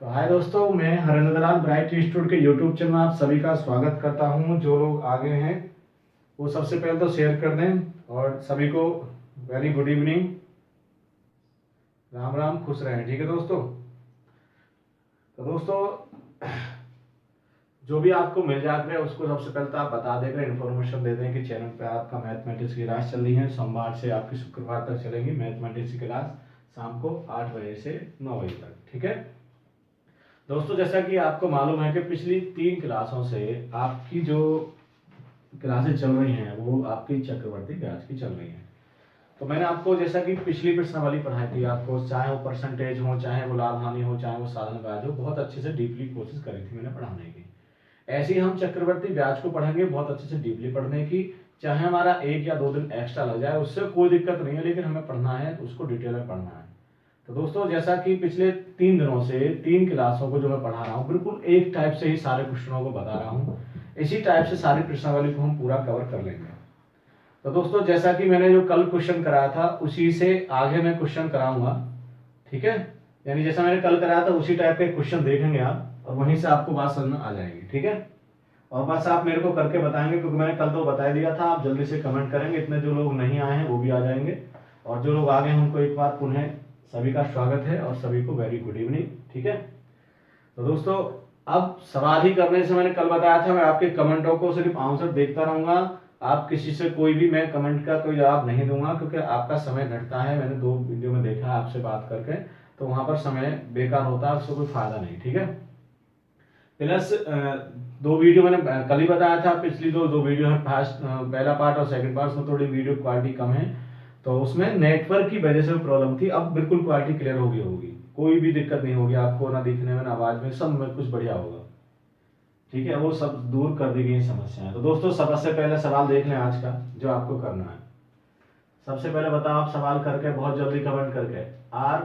तो हाय दोस्तों, मैं हरेंद्र दलाल ब्राइट इंस्टीट्यूट के यूट्यूब चैनल में आप सभी का स्वागत करता हूं। जो लोग आगे हैं वो सबसे पहले तो शेयर कर दें और सभी को very good evening, Ram Ram, खुश रहें। ठीक है दोस्तों। तो दोस्तों, जो भी आपको मिल जाता है उसको सबसे पहले तो आप बता देकर इन्फॉर्मेशन दे दें कि चैनल पे आपका मैथमेटिक्स की क्लास चल रही है। सोमवार से आपकी शुक्रवार तक चलेगी मैथमेटिक्स की क्लास, शाम को 8 बजे से 9 बजे तक। ठीक है दोस्तों, जैसा कि आपको मालूम है कि पिछली 3 क्लासों से आपकी जो क्लासेस चल रही हैं वो आपकी चक्रवर्ती ब्याज की चल रही हैं। तो मैंने आपको जैसा कि पिछली प्रश्नावली पढ़ाई थी आपको, चाहे वो परसेंटेज हो, चाहे वो लाभ हानि हो, चाहे वो साधन ब्याज हो, बहुत अच्छे से डीपली कोशिश करी थी मैंने पढ़ाने की। ऐसे ही हम चक्रवर्ती ब्याज को पढ़ेंगे बहुत अच्छे से डीपली पढ़ने की। चाहे हमारा 1 या 2 दिन एक्स्ट्रा लग जाए उससे कोई दिक्कत नहीं है, लेकिन हमें पढ़ना है उसको डिटेल में पढ़ना है। तो दोस्तों, जैसा कि पिछले 3 दिनों से 3 क्लासों को जो मैं पढ़ा रहा हूँ, बिल्कुल एक टाइप से ही सारे क्वेश्चनों को बता रहा हूँ। इसी टाइप से सारी प्रश्नावली को हम पूरा कवर कर लेंगे। तो दोस्तों, जैसा कि मैंने जो कल क्वेश्चन कराया था उसी से आगे मैं क्वेश्चन कराऊंगा। ठीक है, यानी जैसा मैंने कल कराया था उसी टाइप के क्वेश्चन देखेंगे आप और वहीं से आपको बात समझ में आ जाएगी। ठीक है, और बस आप मेरे को करके बताएंगे, क्योंकि मैंने कल तो बता दिया था। आप जल्दी से कमेंट करेंगे, इतने जो लोग नहीं आए हैं वो भी आ जाएंगे, और जो लोग आ गए हैं उनको एक बार पुनः सभी का स्वागत है और सभी को वेरी गुड इवनिंग। ठीक है, तो दोस्तों, अब सवाल ही करने से मैंने कल बताया था मैं आपके कमेंटों को सिर्फ आंसर देखता रहूंगा। आप किसी से कोई भी मैं कमेंट का कोई जवाब नहीं दूंगा, क्योंकि आपका समय घटता है। मैंने 2 वीडियो में देखा है आपसे बात करके, तो वहां पर समय बेकार होता है, उससे कोई फायदा नहीं। ठीक है, प्लस 2 वीडियो मैंने कल ही बताया था, पिछली दो वीडियो है, पहला पार्ट और सेकंड पार्ट में थोड़ी वीडियो क्वालिटी कम है, तो उसमें नेटवर्क की वजह से प्रॉब्लम थी। अब बिल्कुल क्वालिटी क्लियर होगी, कोई भी दिक्कत नहीं होगी आपको, ना दिखने में ना आवाज में, सब में कुछ बढ़िया होगा। ठीक है, वो सब दूर कर दी गई समस्याएं। तो दोस्तों, सबसे पहले सवाल देख लें आज का जो आपको करना है। सबसे पहले बताओ आप सवाल करके बहुत जल्दी कमेंट करके। आर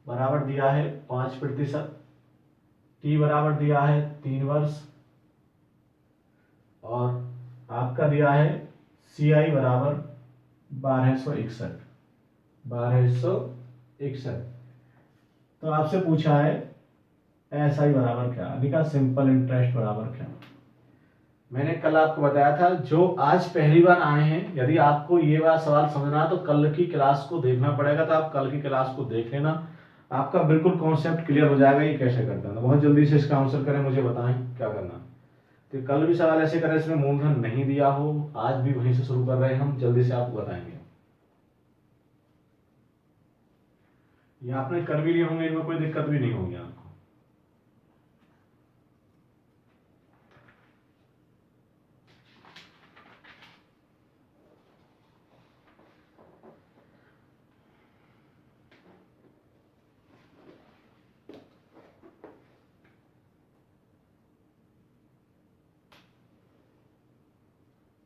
बराबर दिया है 5%, टी बराबर दिया है 3 वर्ष, और आपका दिया है सी आई बराबर 1261। तो आपसे पूछा है एस आई बराबर क्या, अभी का सिंपल इंटरेस्ट बराबर क्या। मैंने कल आपको बताया था, जो आज पहली बार आए हैं, यदि आपको ये बात सवाल समझना तो कल की क्लास को देखना पड़ेगा। तो आप कल की क्लास को देख लेना, आपका बिल्कुल कॉन्सेप्ट क्लियर हो जाएगा ये कैसे करते हैं। तो बहुत जल्दी से इसका आंसर करें, मुझे बताएं क्या करना। तो कल भी सवाल ऐसे करें इसमें मूलधन नहीं दिया हो, आज भी वहीं से शुरू कर रहे हैं हम, जल्दी से आपको बताएंगे। ये आपने कर भी लिए होंगे, इनमें कोई दिक्कत भी नहीं होगी आपको।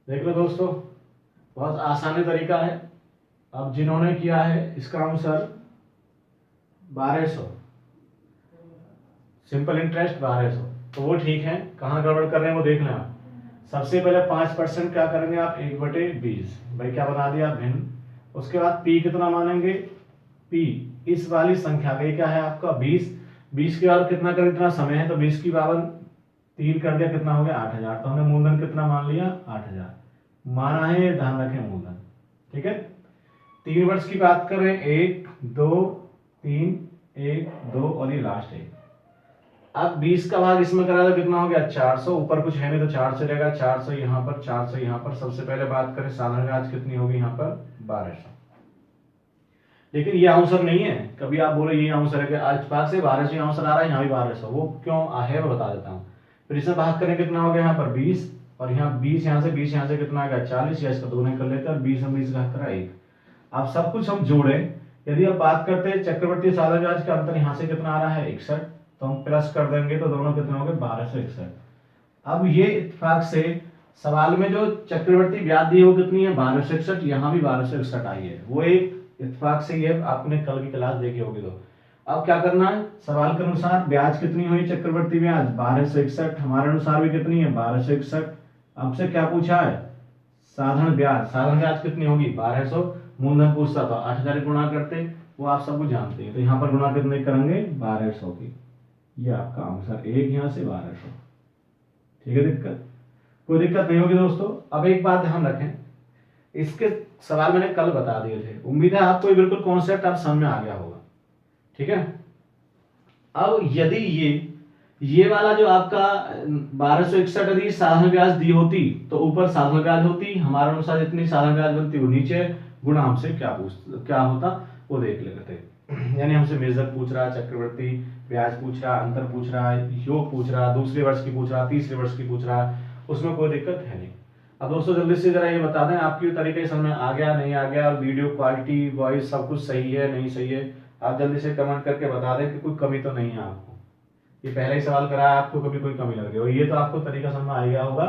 देख लो दोस्तों, बहुत आसानी तरीका है। अब जिन्होंने किया है इसका आंसर 1200, सिंपल इंटरेस्ट 1200, तो वो ठीक है। कहाँ गड़बड़ कर रहे हैं वो देख लें आप। सबसे पहले 5% क्या करेंगे आप, 1/20, भाई क्या बना दिया भिन्न। उसके बाद पी कितना मानेंगे, पी इस वाली संख्या का, क्या है आपका 20 के बाद कितना करें, इतना समय है तो 20 की पावर 3 कर दिया, कितना हो गया 8000। तो हमने मूलधन कितना मान लिया, 8000 माना है, ध्यान रखें मूलधन। ठीक है, 3 वर्ष की बात करें, 1 2 3, 1 2 और ये लास्ट 1। अब 20 का भाग इसमें करा तो कितना हो गया 400, ऊपर कुछ है नहीं तो 4 से रहेगा, 400 यहाँ पर, 400 यहाँ पर। सबसे पहले बात करें साधारण ब्याज कितनी होगी यहाँ पर 1200। लेकिन ये आंसर नहीं है, कभी आप बोले ये आंसर है कि आज पास से 1200 आंसर आ रहा है, यहाँ भी 1200, वो क्यों है मैं बता देता हूँ। फिर इसमें भाग करें कितना हो गया यहाँ पर 20, और यहाँ 20 यहाँ से 20 यहाँ से कितना आ गया 40, या इसका दोनों कर लेते हैं, और 20 हम 20 का करा 1। अब सब कुछ हम जोड़े, यदि आप बात करते हैं चक्रवर्ती साधारण ब्याज का अंतर यहाँ से कितना आ रहा है 61, तो हम प्लस कर देंगे तो दोनों कितने हो गए 1261। अब ये इत्तेफाक से सवाल में जो चक्रवर्ती ब्याज दी है वो कितनी है 1261, यहाँ भी 1261 आई है, वो एक इत्तेफाक से ये आपने कल की क्लास देखी होगी। तो अब क्या करना है, सवाल के अनुसार ब्याज कितनी हुई चक्रवर्ती ब्याज 1261, हमारे अनुसार भी कितनी है 1261। आपसे क्या पूछा है साधारण ब्याज कितनी होगी 1200, मूलधन पूछता था 8000 गुणा करते, वो आप सब कुछ जानते हैं। तो यहाँ पर गुणा कितने करेंगे 1200 की, ये आपका आंसर, एक यहाँ से 1200। ठीक है, कोई दिक्कत नहीं होगी दोस्तों। अब एक बात ध्यान रखें, इसके सवाल मैंने कल बता दिए थे, उम्मीद है आपको बिल्कुल कॉन्सेप्ट आप समझ में आ गया होगा। ठीक है, अब यदि ये वाला जो आपका 1261 यदि साधारण ब्याज दी होती तो ऊपर साधारण ब्याज होती, हमारे अनुसार जितनी साधारण ब्याज बनती वो नीचे, गुणा हमसे क्या होता वो देख लेते थे। यानी हमसे मेजर पूछ रहा, चक्रवर्ती ब्याज पूछ रहा, अंतर पूछ रहा, योग पूछ रहा, दूसरे वर्ष की पूछ रहा, तीसरे वर्ष की पूछ रहा, उसमें कोई दिक्कत है नहीं। अब दोस्तों जल्दी से जरा ये बता दें आपकी तरीके समझ में आ गया नहीं आ गया, और वीडियो क्वालिटी वॉइस सब कुछ सही है नहीं सही है, आप जल्दी से कमेंट करके बता दें कि कोई कमी तो नहीं है आपको। ये पहला ही सवाल कराया आपको, कभी कोई कमी लग रही हो, ये तो आपको तरीका समझ में आ गया होगा।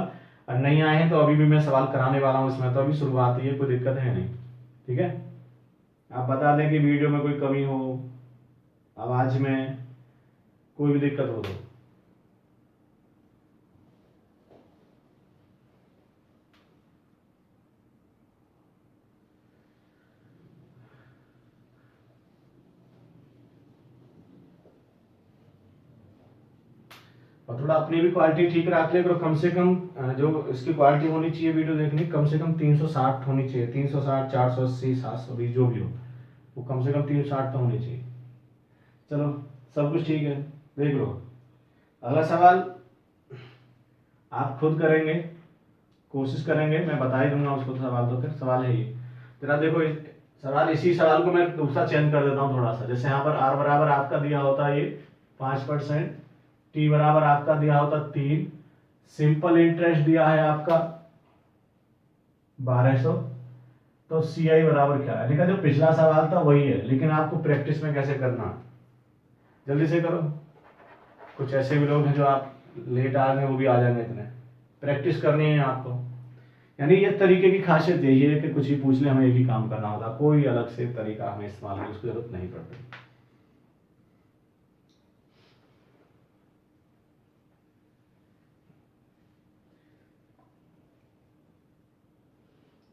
और नहीं आए हैं तो अभी भी मैं सवाल कराने वाला हूँ इसमें, तो अभी शुरुआत ही है, कोई दिक्कत है नहीं। ठीक है, आप बता दें कि वीडियो में कोई कमी हो, आवाज में कोई भी दिक्कत हो तो। और थोड़ा अपनी भी क्वालिटी ठीक रख ले करो, कम से कम जो इसकी क्वालिटी होनी चाहिए वीडियो देखने कम से कम 360 होनी चाहिए, 360, 480, 720 जो भी हो, वो कम से कम 360 तो होनी चाहिए। चलो सब कुछ ठीक है, देख लो। अगला सवाल आप खुद करेंगे, कोशिश करेंगे, मैं बता ही दूंगा उसको सवाल, तो फिर सवाल है ये जरा देखो सवाल, इसी सवाल को मैं दूसरा चेंज कर देता हूँ थोड़ा सा। जैसे यहाँ पर आर बराबर आपका दिया होता है ये 5%, टी बराबर आपका दिया होता 3, सिंपल इंटरेस्ट दिया है आपका 1200, तो सी आई बराबर क्या है, जो पिछला सवाल था वही है, लेकिन आपको प्रैक्टिस में कैसे करना, जल्दी से करो। कुछ ऐसे भी लोग हैं जो आप लेट आ गए, वो भी आ जाएंगे, इतने प्रैक्टिस करनी है आपको। यानी ये तरीके की खासियत यही है कि कुछ ही पूछ ले, हमें एक ही काम करना होता, कोई अलग से तरीका हमें इस्तेमाल करने की जरूरत नहीं पड़ती।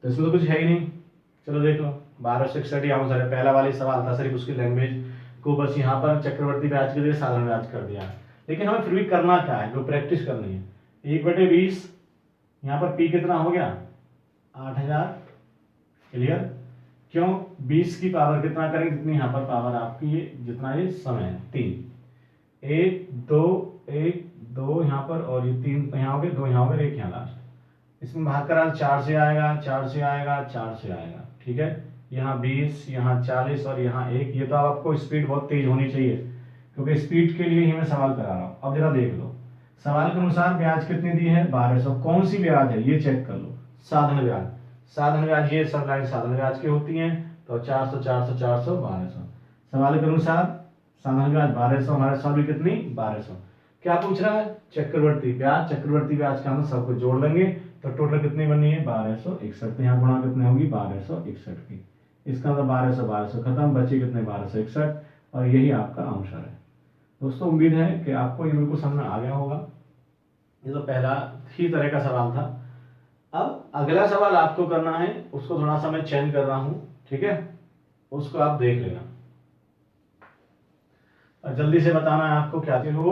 तो इसमें तो कुछ है ही नहीं, चलो देख लो। 1261 आंसर है, पहला वाली सवाल था, सिर्फ उसकी लैंग्वेज को बस यहाँ पर चक्रवर्ती ब्याज के लिए साधारण ब्याज कर दिया, लेकिन हमें फिर भी करना क्या है, जो प्रैक्टिस करनी है। 1/20, यहाँ पर पी कितना हो गया 8000, क्लियर। क्यों, 20 की पावर कितना करेंगे, जितनी यहाँ पर पावर आपकी ये जितना ये समय है 3, 1 2 1 2 यहाँ पर, और ये 3 यहाँ हो गए, 2 यहाँ हो गए, 1 यहाँ लास्ट, इसमें भाग करा 4 से आएगा, 4 से आएगा, 4 से आएगा। ठीक है, यहाँ 20, यहाँ 40 और यहाँ 1। ये तो आपको स्पीड बहुत तेज होनी चाहिए, क्योंकि स्पीड के लिए ही मैं सवाल करा रहा हूँ। अब जरा देख लो, सवाल के अनुसार ब्याज कितनी दी है 1200, कौन सी ब्याज है ये चेक कर लो, साधारण ब्याज। साधारण ब्याज ये सब लाइन साधारण ब्याज की होती हैं, तो 400 400 400 1200। सवाल के अनुसार साधारण ब्याज 1200, हमारे साल भी कितनी 1200। क्या पूछ रहा है, चक्रवर्ती ब्याज, चक्रवर्ती ब्याज के अंदर सबको जोड़ लेंगे तो टोटल कितनी बनी है 1261, यहाँ गुणा कितने होगी 1261 की, इसका मतलब 1200 1200 खत्म, बचे कितने 1261, और यही आपका आंसर है। दोस्तों उम्मीद है कि आपको ये बिल्कुल समझ में आ गया होगा। ये तो पहला ही तरह का सवाल था। अब अगला सवाल आपको करना है, उसको थोड़ा सा मैं चेंज कर रहा हूं, ठीक है, उसको आप देख लेना और जल्दी से बताना है आपको क्या हो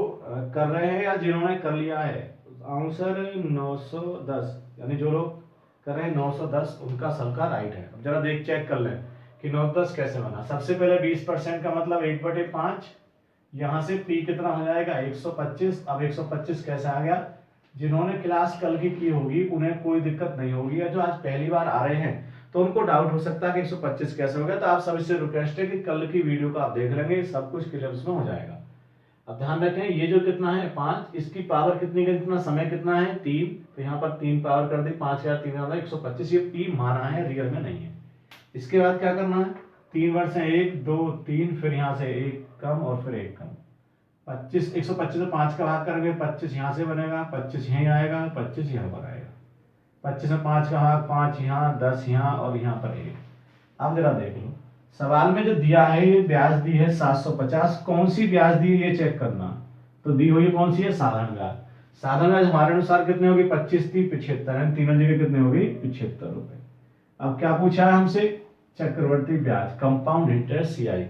कर रहे हैं या जिन्होंने कर लिया है। आंसर 910, यानी जो लोग कर रहे हैं 910 उनका सबका राइट है। अब जरा देख चेक कर लें कि 910 कैसे बना। सबसे पहले 20% का मतलब 1/5, यहां से पी कितना हो जाएगा 125। अब 125 कैसे आ गया, जिन्होंने क्लास कल की होगी उन्हें कोई दिक्कत नहीं होगी, या जो आज पहली बार आ रहे हैं तो उनको डाउट हो सकता है कि 125 कैसे हो गया, तो आप सभी से रिक्वेस्ट है कि कल की वीडियो को आप देख लेंगे, सब कुछ क्लियर उसमें हो जाएगा। अब ध्यान रखें ये जो कितना है 5, इसकी पावर कितनी है, कितना समय कितना है 3, तो यहाँ पर 3 पावर कर दी, 5 या 3 125, ये पी माना है, रियल में नहीं है। इसके बाद क्या करना है, 3 वर्ष है 1 2 3, फिर यहाँ से 1 कम और फिर 1 कम, 25 125 से 5 का भाग करेंगे, 25 यहाँ से बनेगा, 25 यहीं आएगा, 25 यहाँ पर आएगा, 25 में 5 का भाग 5 यहाँ, 10 यहाँ और यहाँ पर 1। अब जरा देख लो सवाल में जो दिया है ये ब्याज दी है 750, कौन सी ब्याज दी है ये चेक करना। तो दी हुई कौन सी है, साधारण ब्याज। साधारण ब्याज हमारे अनुसार कितने होगी 25 30 75, तीनों जगह कितने होगी 75 रुपए। अब क्या पूछा है हमसे, चक्रवर्ती ब्याज कंपाउंड इंटरेस्ट CI,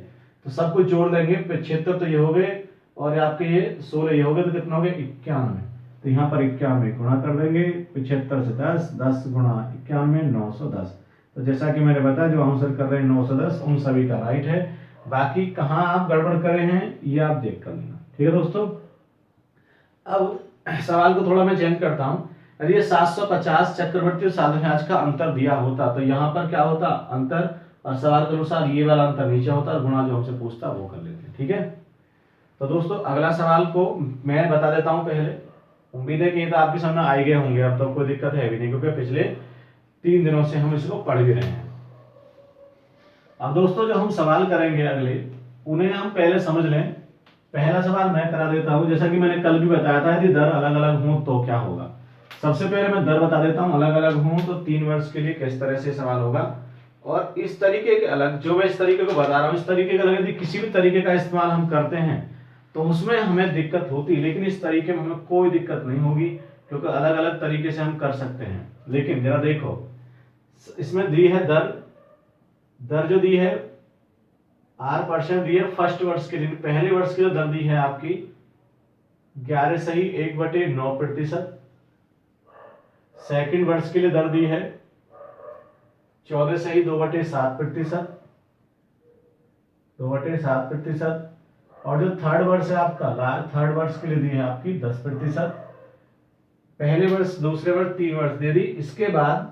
तो सब कुछ जोड़ देंगे 75, तो ये हो गए और आपके ये 16 ये हो गए तो कितना हो गया 91। तो यहाँ पर 91 गुणा कर देंगे 75 से 10 गुणा 91 910। तो जैसा कि मैंने बताया जो आंसर कर रहे हैं 910 उन सभी का राइट है। बाकी कहाँ आप गड़बड़ करे हैं ये आप देख कर लेना, ठीक है दोस्तों। अब सवाल को थोड़ा मैं चेंज करता हूँ। यदि ये 750 चक्रवर्ती और साधारण ब्याज का अंतर दिया होता तो यहाँ पर क्या होता अंतर, और सवाल के अनुसार ये वाला अंतर नीचे होता और गुणा जो हमसे पूछता वो कर लेते, ठीक है। तो दोस्तों अगला सवाल को मैं बता देता हूँ पहले। उम्मीद है कि ये तो आपके सामने आ गए होंगे, अब तो कोई दिक्कत है भी नहीं क्योंकि पिछले 3 दिनों से हम इसको पढ़ भी रहे हैं। अब दोस्तों जो हम सवाल करेंगे अगले उन्हें हम पहले समझ लें। पहला सवाल मैं करा देता हूं, जैसा कि मैंने कल भी बताया था यदि दर अलग अलग हो तो क्या होगा। सबसे पहले मैं दर बता देता हूं, अलग अलग हो तो 3 वर्ष के लिए किस तरह से सवाल होगा, और इस तरीके के अलग जो मैं इस तरीके को बता रहा हूं इस तरीके का अलग यदि किसी भी तरीके का इस्तेमाल हम करते हैं तो उसमें हमें दिक्कत होती है, लेकिन इस तरीके में हमें कोई दिक्कत नहीं होगी क्योंकि अलग अलग तरीके से हम कर सकते हैं। लेकिन जरा देखो इसमें दी है दर जो दी है R% दी है फर्स्ट वर्ष के लिए, पहले वर्ष की जो दर दी है आपकी 11 सही 1/9%। सेकंड वर्ष के लिए दर दी है 14 सही 2/7%, 2/7%। और जो थर्ड वर्ष है आपका थर्ड वर्ष के लिए दी है आपकी 10%। पहले वर्ष दूसरे वर्ष 3 वर्ष दे दी। इसके बाद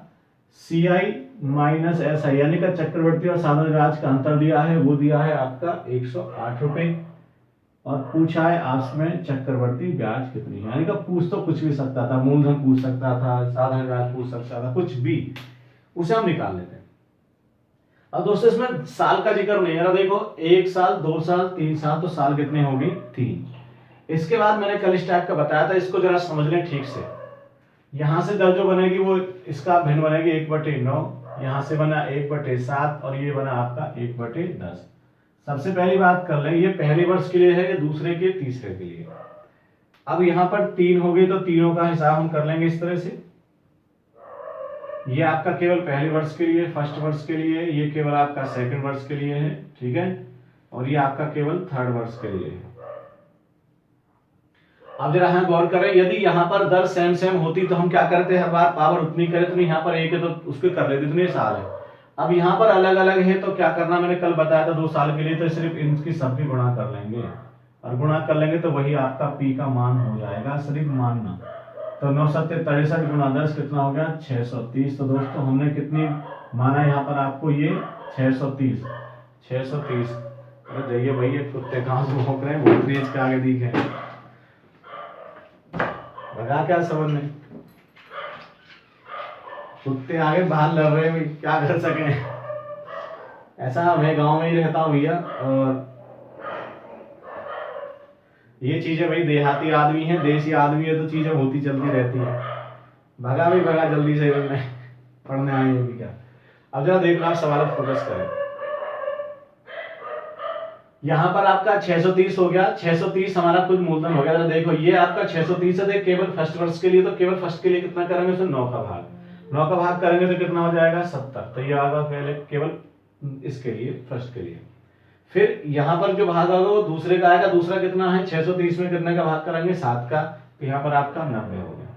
CI माइनस SI यानी का चक्रवर्ती और साधारण ब्याज का अंतर दिया है, वो दिया है आपका 108 रुपए, और पूछा है आपसे में चक्रवर्ती ब्याज कितनी है। यानी का पूछ तो कुछ भी सकता था, मूलधन पूछ सकता था, साधारण ब्याज पूछ सकता था, कुछ भी, उसे हम निकाल लेते हैं। अब दोस्तों इसमें साल का जिक्र नहीं है, देखो 1 साल 2 साल 3 साल, तो साल कितने होंगे 3। इसके बाद मैंने कल इस टाइप का बताया था, इसको जरा समझ लें ठीक से। यहां से दर जो बनेगी वो इसका भिन्न बनेगी 1/9, यहां से बना 1/7 और ये बना आपका 1/10। सबसे पहली बात कर लें, ये पहले वर्ष के लिए है या दूसरे के तीसरे के लिए। अब यहां पर 3 हो गई तो तीनों का हिसाब हम कर लेंगे इस तरह से। ये आपका केवल पहले वर्ष के लिए फर्स्ट वर्ष के लिए, ये केवल आपका सेकंड वर्ष के लिए है, ठीक है, और ये आपका केवल थर्ड वर्ष के लिए है। अब जरा यहाँ गौर करें, यदि यहाँ पर दर सेम होती तो हम क्या करते हैं, हर बार पावर उतनी करें, तो यहाँ पर एक है तो उसको कर लेते, इतने साल है। अब यहाँ पर अलग अलग है तो क्या करना, मैंने कल बताया था 2 साल के लिए, तो सिर्फ इनकी सबकी गुणा कर लेंगे, और गुणा कर लेंगे तो वही आपका P का मान हो जाएगा, सिर्फ मानना। तो 9 7 63 गुणा 10 कितना हो गया 630। तो दोस्तों हमने कितनी माना यहाँ पर आपको, ये 630। अरे जाइए भैया, कुत्ते कहाँ से भौंक रहे हैं, वोल्टेज के आगे दिखे लगा क्या समझ में, कुत्ते आगे बाहर लड़ रहे हैं, क्या कर सके। ऐसा मैं गांव में ही रहता हूँ भैया, और ये चीजें भाई देहाती आदमी है, देसी आदमी है तो चीजें होती चलती रहती है। भगा भी भगा जल्दी से, पढ़ने आए भी क्या। अब जरा देखना आप सवाल फोकस करें। यहाँ पर आपका 630 हो गया, 630 हमारा कुल मूलधन हो गया। जरा देखो ये आपका 630 है, केवल फर्स्ट वर्ष के लिए, तो केवल फर्स्ट के लिए कितना करेंगे, उसमें 9 का भाग करेंगे तो कितना हो जाएगा 70। तो ये आगा पहले केवल इसके लिए फर्स्ट के लिए। फिर यहाँ पर जो भाग होगा वो दूसरे का आएगा, दूसरा कितना है 630 में कितने का भाग करेंगे 7 का, तो यहाँ पर आपका 90 हो गया,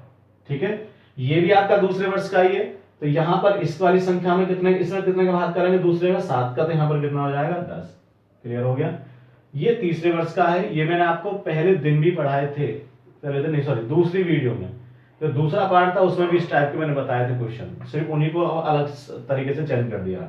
ठीक है। ये भी आपका दूसरे वर्ष का ही है, तो यहाँ पर इस वाली संख्या में कितने, इसमें कितने का भाग करेंगे दूसरे में 7 का, तो यहाँ पर कितना हो जाएगा 10। क्लियर हो गया। ये तीसरे वर्ष का है, ये मैंने आपको पहले दिन भी पढ़ाए थे, दूसरी वीडियो में जो दूसरा पार्ट था उसमें भी इस टाइप के मैंने बताए थे क्वेश्चन, सिर्फ उन्हीं को अलग तरीके से चेंज कर दिया।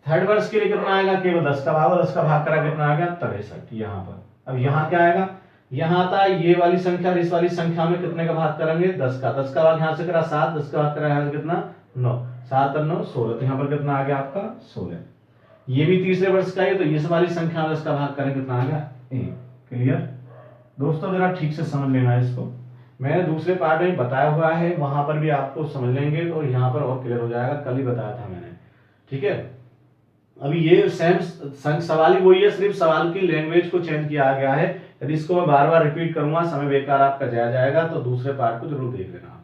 थर्ड वर्ष के लिए कितना आएगा, केवल 10 का भाग, 10 का भाग करा कितना आ गया 63 यहाँ पर। अब यहाँ क्या आएगा, यहाँ था ये वाली संख्या, इस वाली संख्या में कितने का भाग करेंगे 10 का भाग यहाँ से करा 7, 10 का भाग करा यहाँ से कितना 9, 7 और 9 16, तो यहाँ पर कितना आ गया आपका 16। ये भी तीसरे वर्ष का है, तो ये वाली संख्या में 10 का भाग करें कितना आ गया 1। क्लियर दोस्तों, जरा ठीक से समझ लेना है इसको, मैंने दूसरे पार्ट में बताया हुआ है, वहां पर भी आपको समझ लेंगे तो यहाँ पर और क्लियर हो जाएगा, कल ही बताया था मैंने, ठीक है। अभी ये सेम सवाल ही वही है, सिर्फ सवाल की लैंग्वेज को चेंज किया गया है। यदि इसको मैं बार बार रिपीट करूंगा समय बेकार आपका जाया जाएगा, तो दूसरे पार्ट को जरूर देख लेना।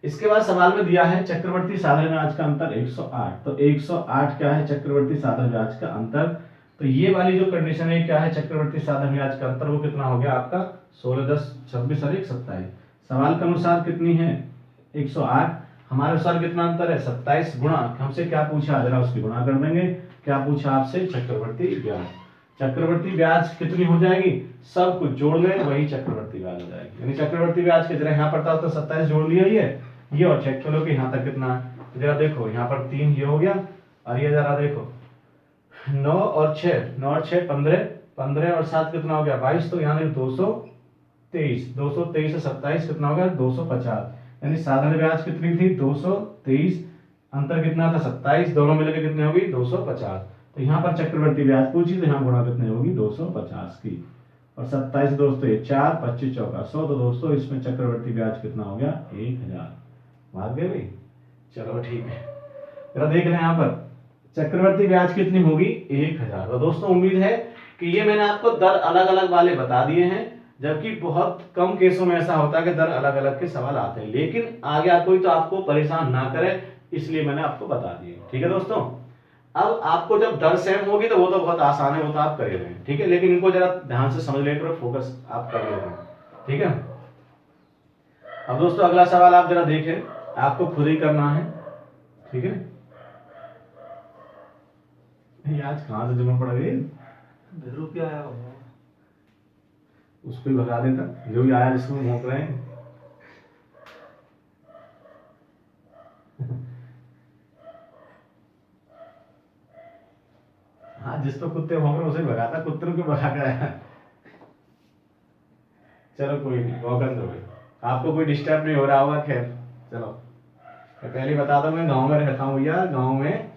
इसके बाद सवाल में दिया है चक्रवर्ती साधारण ब्याज का अंतर 108। तो 108 क्या है चक्रवर्ती साधारण ब्याज का अंतर, तो ये वाली जो कंडीशन है क्या है, चक्रवर्ती साधन ब्याज का अंतर वो कितना हो गया आपका 16, 10, 26 और 1, 27। सवाल के अनुसार कितनी है 108, हमारे अनुसार कितना अंतर है 27 गुणा, हमसे क्या पूछा जरा उसकी गुणा कर देंगे। क्या पूछा आपसे, चक्रवर्ती ब्याज। चक्रवर्ती ब्याज कितनी हो जाएगी, सब कुछ जोड़ ले वही चक्रवर्ती ब्याज हो जाएगी। यानी चक्रवर्ती ब्याज के जरा यहाँ पर था तो 27 जोड़ लिया ये और चेक करो कि यहाँ तक कितना है। जरा देखो यहाँ पर 3 ये हो गया और ये जरा देखो 9 और 6 15, 15 और 7 कितना हो गया 22, तो यहाँ 223 से 27 कितना हो गया 250। यानी साधारण ब्याज कितनी थी 223, अंतर कितना था 27, दोनों मिलकर कितनी होगी 250। तो यहाँ पर चक्रवर्ती ब्याज पूछी तो यहाँ गुणा कितनी होगी 250 की, और 27 दोस्तों ये 4, 25 चौका 100, तो दोस्तों इसमें चक्रवर्ती ब्याज कितना हो गया 1000। भाग गए भाई, चलो ठीक है। जरा देख रहे हैं यहाँ पर चक्रवर्ती ब्याज कितनी होगी 1000। तो दोस्तों उम्मीद है कि ये मैंने आपको दर अलग अलग वाले बता दिए हैं, जबकि बहुत कम केसों में ऐसा होता है कि दर अलग अलग के सवाल आते हैं, लेकिन आगे कोई तो आपको परेशान ना करे इसलिए मैंने आपको बता दिए। ठीक है दोस्तों, अब आपको जब दर सेम होगी तो वो तो बहुत आसान है, वो तो आप कर रहे हैं। ठीक है, लेकिन इनको जरा ध्यान से समझ लेकर फोकस आप कर रहे हैं। ठीक है, अब दोस्तों अगला सवाल आप जरा देखें, आपको खुद ही करना है। ठीक है, आज कहां से जमा पड़ गई, रुपया आया होगा उसको ही भगा देता, जो भी आया जिसको भोंक रहे हैं। हाँ, जिस तो कुत्ते भौंक रहे उसे भगाता, कुत्ते को भगा के आया। चलो कोई नहीं, भौंकन दो भाई, आपको कोई डिस्टर्ब नहीं हो रहा होगा। खैर चलो, मैं पहले बता दूं मैं गांव में रहता हूँ यार, गांव में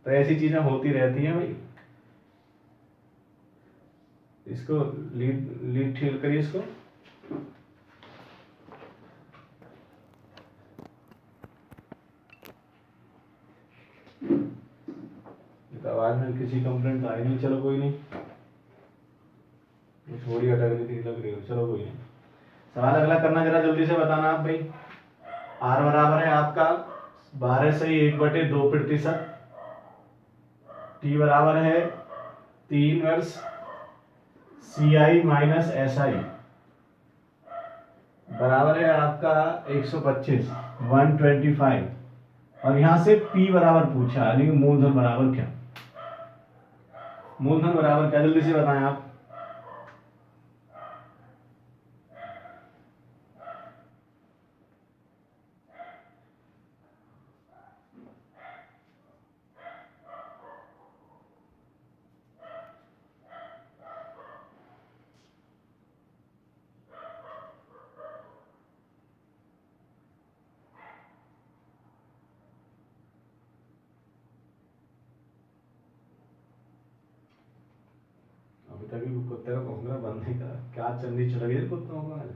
तो ऐसी चीजें होती रहती हैं भाई। इसको लीड ठीक करिए इसको। तो आवाज में किसी कंप्लेंट तो आई नहीं, चलो कोई नहीं, थोड़ी अटक रही थी लग रही हो, चलो कोई नहीं। सवाल अगला करना जरा जल्दी से बताना आप भाई। आर बराबर है आपका 12 से 1/2%, टी बराबर है 3 वर्ष CI माइनस SI बराबर है आपका 125, 125, और यहां से P बराबर पूछा, यानी मूलधन बराबर क्या, मूलधन बराबर क्या, जल्दी से बताएं आप। अभी तक भी कुत्ते का भौंकना बंद नहीं करा, क्या चंदी चढ़ गई कुत्तों को आज।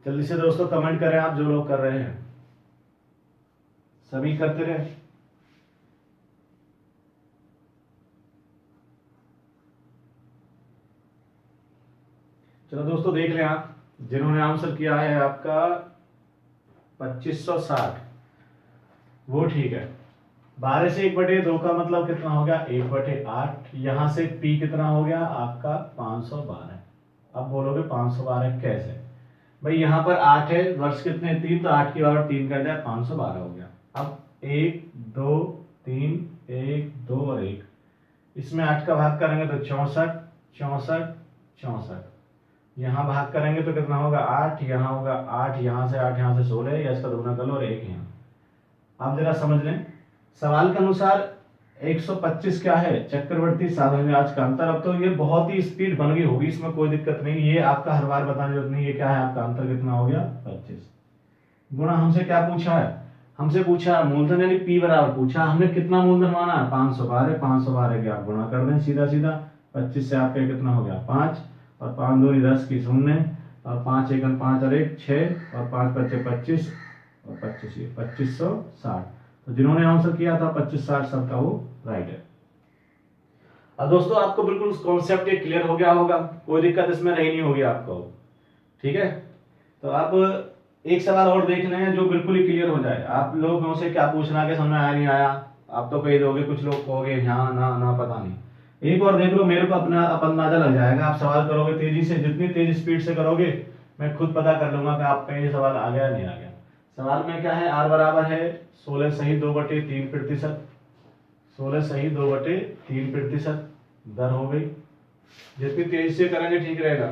जल्दी से दोस्तों कमेंट करें आप, जो लोग कर रहे हैं सभी करते रहे। चलो दोस्तों देख लें आप, जिन्होंने आंसर किया है आपका 2560 वो ठीक है। 12 से 1/2 का मतलब कितना हो गया 1/8, यहां से P कितना हो गया आपका 512। अब बोलोगे 512 कैसे भाई, यहाँ पर 8 है, वर्ष कितने 3, तो 8 की पावर 3 कर दिया 512 हो गया। अब 1 2 3 1 2 और 1, इसमें 8 का भाग करेंगे तो 64 64 64, यहाँ भाग करेंगे तो कितना होगा 8, यहाँ होगा 8, यहाँ से 8, यहाँ से 16, या इसका दोगुना कर लो और 1 यहाँ। आप जरा समझ लें, सवाल के अनुसार 125 क्या है चक्रवर्ती साधन ब्याज का अंतर। अब तो ये बहुत ही स्पीड बन गई होगी, इसमें कोई दिक्कत नहीं, ये आपका हर बार बताने जरूरत नहीं। ये क्या है आपका अंतर कितना हो गया 25 गुणा, हमसे क्या पूछा है, हमसे पूछा मूलधन यानी P बराबर पूछा, हमने कितना मूलधन माना 512, 512 के आप गुणा कर दें सीधा सीधा, 25 से आपका कितना हो गया 5, और 5 2 10 की 0, और 5 1 5 और 1 6, और 5 5 25, और 25 2560, तो जिन्होंने आंसर किया था 25, 60, 70 वो राइट है। अब दोस्तों आपको बिल्कुल कॉन्सेप्ट ये क्लियर हो गया होगा, कोई दिक्कत इसमें रही नहीं होगी आपको, ठीक है। तो आप एक सवाल और देख लें जो बिल्कुल ही क्लियर हो जाए। आप लोगों से क्या पूछना कि समझ में आया नहीं आया, आप तो कह दोगे, कुछ लोग कहोगे हाँ ना ना पता नहीं। एक और देख लो, मेरे को अपना अंदाजा लग जाएगा। आप सवाल करोगे तेजी से, जितनी तेज स्पीड से करोगे मैं खुद पता कर लूंगा कि आपका ये सवाल आ गया नहीं आ गया। सवाल में क्या है, आर बराबर है 16 सही 2/3%, 16 सही 2/3% दर हो गई। जितनी तेजी से करेंगे ठीक रहेगा,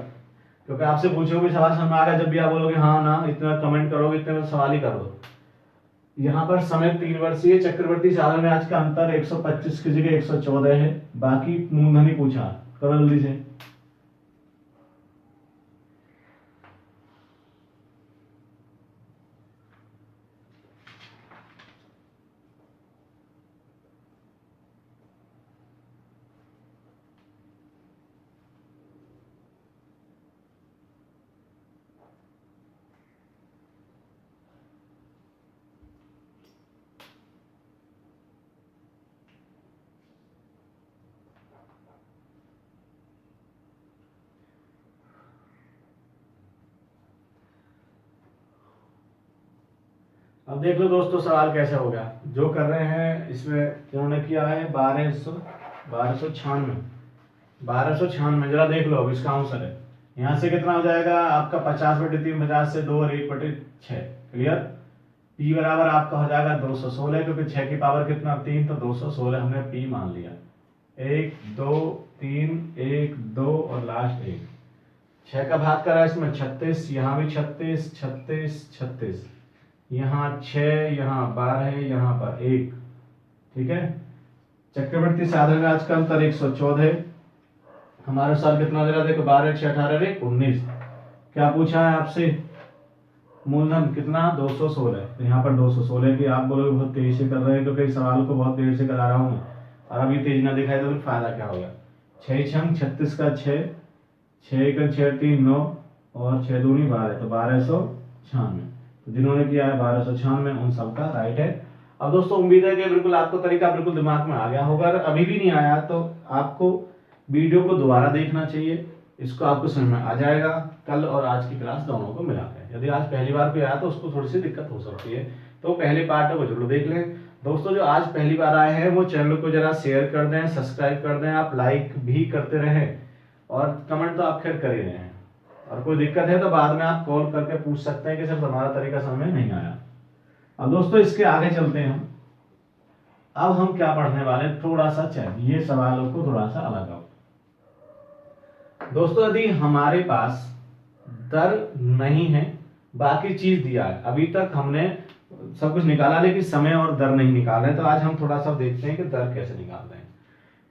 क्योंकि आपसे पूछोगे सवाल समझ में आ गया, जब भी आप बोलोगे हाँ ना, इतना कमेंट करोगे, इतने में सवाल ही कर दो। यहाँ पर समय 3 वर्षीय चक्रवर्ती साधन ब्याज का अंतर 125 की जगह 114 है। बाकी मूलधन ही पूछा, करो जल्दी से। अब देख लो दोस्तों सवाल कैसे हो गया। जो कर रहे हैं इसमें इन्होंने किया है 1296, जरा देख लो। अब इसका आंसर है यहाँ से कितना हो जाएगा आपका 50/3, 50 से 2 और 1/6। क्लियर। पी बराबर आपका हो जाएगा 216, क्योंकि 6 की पावर कितना 3, तो 216 हमने पी मान लिया। 1 2 3 1 2 और लास्ट 1। 6 का भाग करा इसमें 36, यहाँ भी 36 36 36, यहाँ 6, यहाँ 12, यहाँ पर 1। ठीक है। चक्रवर्ती साधन ब्याज का अंतर 114 है। हमारे साथ कितना दे रहा, देखो 12 6 18 19। क्या पूछा है आपसे, मूलधन कितना 216। तो यहाँ पर 216 की आप बोलोगे बहुत तेजी से कर रहे हैं, क्योंकि सवाल को बहुत देर से करा रहा हूँ और अभी तेज ना दिखाई तो फिर फायदा क्या होगा। 6 छंग 36 का 6, 6 का 6 3 9 और 6 दूनी 12, तो 1296। तो जिन्होंने किया है 1296 उन सबका राइट है। अब दोस्तों उम्मीद है कि बिल्कुल आपको तरीका बिल्कुल दिमाग में आ गया होगा। अगर अभी भी नहीं आया तो आपको वीडियो को दोबारा देखना चाहिए, इसको आपको समझ में आ जाएगा। कल और आज की क्लास दोनों को मिला के, यदि आज पहली बार कोई आया तो उसको थोड़ी सी दिक्कत हो सकती है, तो पहले पार्ट को जरूर देख लें। दोस्तों जो आज पहली बार आए हैं वो चैनल को जरा शेयर कर दें, सब्सक्राइब कर दें, आप लाइक भी करते रहें और कमेंट तो आप खैर कर ही रहे हैं। और कोई दिक्कत है तो बाद में आप कॉल करके पूछ सकते हैं कि सर हमारा तरीका समझ में नहीं आया। अब दोस्तों इसके आगे चलते हैं हम। अब हम क्या पढ़ने वाले, थोड़ा सा चाहिए सवालों को थोड़ा सा अलग आओ। दोस्तों यदि हमारे पास दर नहीं है, बाकी चीज दिया है, अभी तक हमने सब कुछ निकाला लेकिन समय और दर नहीं निकाल रहे, तो आज हम थोड़ा सा देखते हैं कि दर कैसे निकालते हैं।